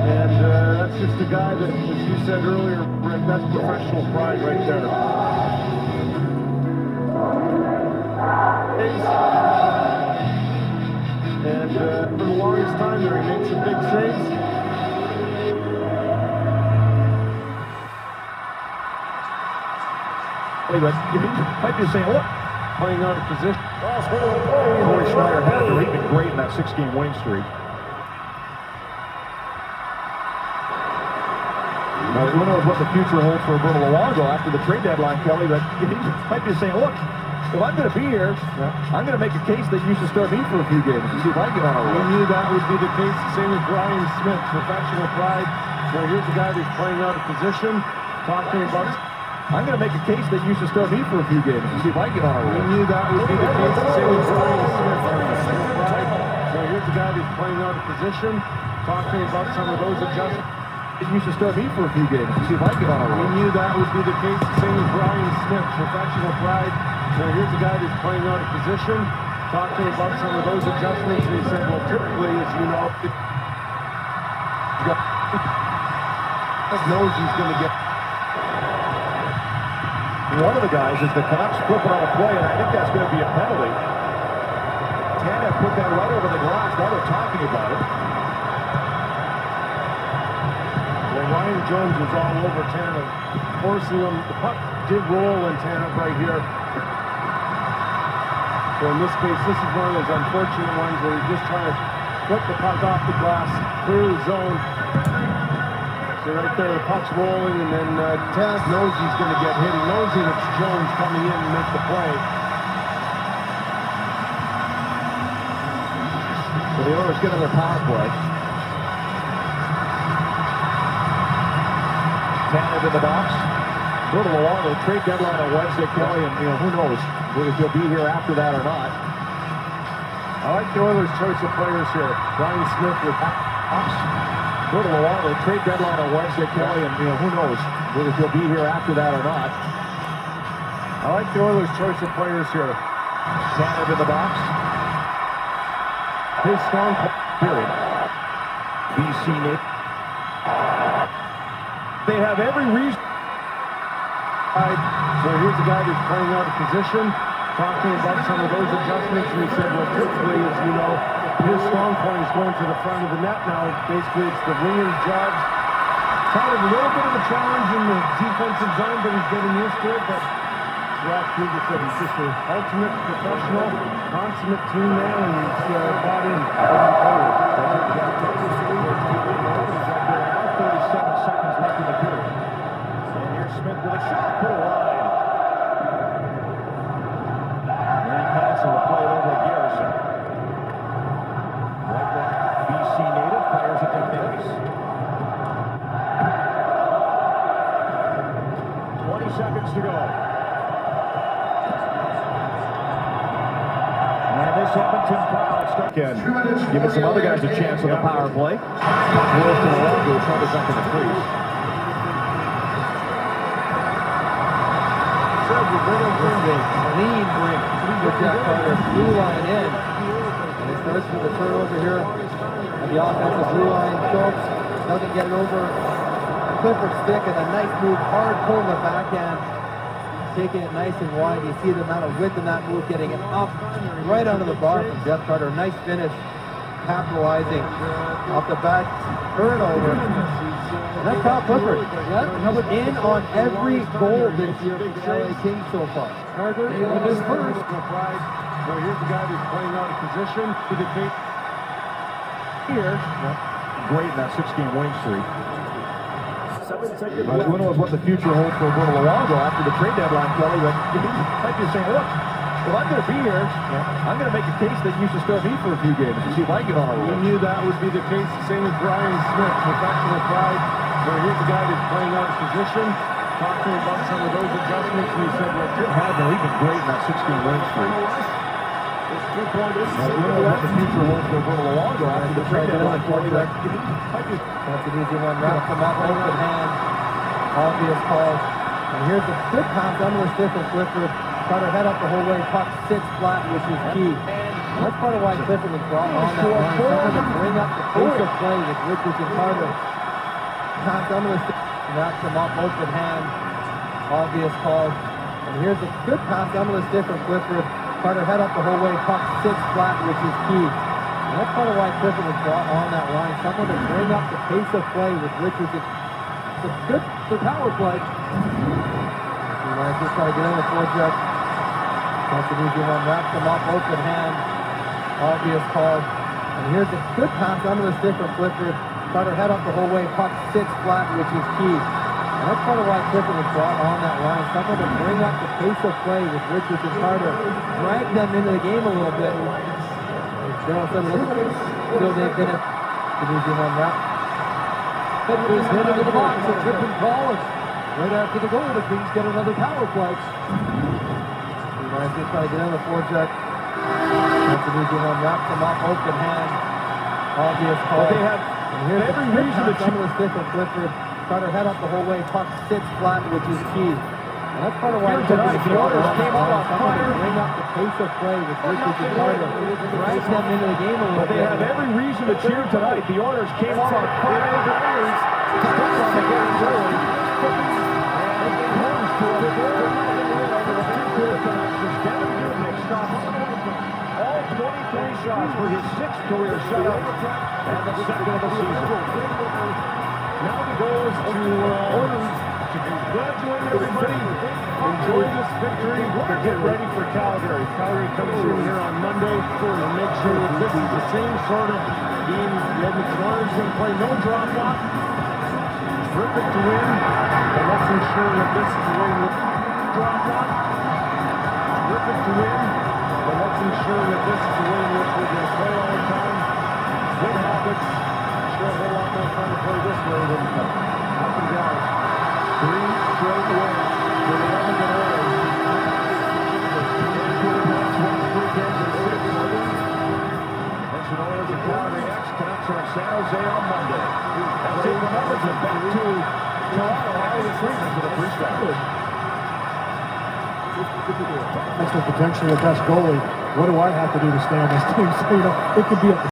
And that's just a guy that, as you said earlier, Rick, that's professional pride right there. And for the longest time there, he made some big saves. Anyway, you might be saying, what? Playing out of position. Corey Schneider had to been great in that 6-game winning streak. Now, who knows what the future holds for Roberto Luongo after the trade deadline, Kelly, but you might be saying, look, if I'm going to be here, I'm going to make a case that you should start me for a few games and see if I get on a roll. We knew that would be the case. Same with Ryan Smith, professional pride. So here's a guy who's playing out of position, talking about... I'm going to make a case that you should start me for a few games and see if I get on a roll. We knew that would be the case. Same with Ryan Smith, professional pride. So here's a guy who's playing out of position, talking about some of those adjustments. You should start me for a few games and see if I get on a roll. We knew that would be the case. Same with Ryan Smith, professional pride. So here's a guy who's playing out of position, talking about some of those adjustments. And he said, well, typically, as you know, knows he's going to get. One of the guys is the Canucks flipping on a play, and I think that's going to be a penalty. Canada put that right over the glass. Now they're talking about it. Well, Ryan Jones is all over Canada, forcing him. The puck did roll in Canada right here. So in this case, this is one of those unfortunate ones where he's just trying to put the puck off the glass, clear the zone. So right there, the puck's rolling, and then Taz knows he's going to get hit. He knows that it's Jones coming in to make the play. So the Oilers get another power play. Tanner in the box. Go to the long trade deadline on Wednesday, Kelly, and who knows if he'll be here after that or not. I like the Oilers' choice of players here. Ryan Smith with Hawks. Go to the long trade deadline on Wednesday, Kelly, and who knows if he'll be here after that or not. I like the Oilers' choice of players here. Tanner in the box. His strong period. BC Nate. They have every reason. So here's a guy who's playing out of position, talking about some of those adjustments, and he said, well, typically, as you know, his strong point is going to the front of the net now. Basically, it's the winger's job. Kind of a little bit of a challenge in the defensive zone, but he's getting used to it. But Rob Kruger said he's just an ultimate professional, consummate team man, and he's bought in every player. 37 seconds left in the period. And here's Smith with a shot put wide. Ray Hansen will play it over to Garrison. Right back, BC native, fires it to Davis. 20 seconds to go. And this Edmonton crowd stuck in. Giving some other guys a chance on the power play. Rolls to the left, goes right back in the crease. Clean break with Jeff Carter, blue line in. And it starts with a turnover here on the offensive blue line. Schultz doesn't get it over Clifford's stick, and a nice move, hard pull in the backhand, taking it nice and wide. You see the amount of width in that move, getting it up right onto the bar from Jeff Carter. Nice finish, capitalizing off the back turnover. And that's Kyle Clifford. Coming in on every goal this year for the LA Kings so far. Carter in his first. So here's the guy who's playing out of position to the tape here. Great in that 6-game winning streak. Who knows what the future holds for Roberto Luongo after the trade deadline, Kelly, but he might be saying, look, if I'm going to be here, I'm going to make a case that you should still be for a few games and see if I get on a roll. We knew that would be the case, the same as Brian Smith, professional pride. So here's the guy that's playing out of position, talking about some of those adjustments, and he said, well, Jim Hadden, he's been great in that 6-game winning streak. Who knows what the future holds for Roberto Luongo after the trade deadline, Kelly, but That's an easy one. Wraps him up, open hand. Obvious call. And here's a good pass under the stick of Clifford. Carter head up the whole way. Puck sits flat, which is key. And that's part of why Clifford was brought on that line. Someone to bring up the pace of play with Richards and Carter. Pass under the stick. Wraps him up, open hand. Obvious call. And here's a good pass under the stick of Clifford. Carter head up the whole way. Puck sits flat, which is key. And that's part of why Clifford was brought on that line. Someone to bring up the pace of play with Richards. It's good for power play. He might just try to get in the forecheck. That's an easy one. Wraps him up, open hand. Obvious call. And here's a good pass under the stick of Clifford. Carter head up the whole way. Puck sits flat, which is key. And that's part of why Clifford was brought on that line. Someone to bring up the pace of play with Richards and Carter. Drag them into the game a little bit. They all of a sudden look still they've been at the easy one wrap. Is hit into the box, a trip and call, and right after the goal, the Kings get another power play. Ryan just trying to get in the forecheck. That's an easy one. Wraps him up, open hand. Obvious call. But they have every reason to under the stick of Clifford. Carter head up the whole way. Puck sits flat, which is key. And that's part of why tonight the Oilers came out on fire. Bring up the pace of play with Richards and Carter. Drag them into the game a little bit. They have every reason to cheer tonight. The Oilers came out on fire. All 23 shots for his 6th career shutout and the 2nd of the season. Now the goal is to congratulate everybody. Enjoy this victory. Get ready for Calgary. Calgary comes in here on Monday to make sure that this is the same sort of game. The Edmonton Oilers going to play no drop-off. Terrific to win. And let's ensure that this is the way we drop-off. Terrific to win. But let's ensure that this is the way in which we're going to play all the time. with Hopkins. Sure, a whole lot more fun to play this way than up and down. 3 straight wins for the Edmonton Oilers. Vancouver Canucks won 3 games in 6. Edmonton Oilers and Calgary X. Canucks are in San Jose on Monday. As they remember to back to Toronto after the treatment for the freestyle. That's potentially the best goalie. What do I have to do to stay on this team? So, it could be a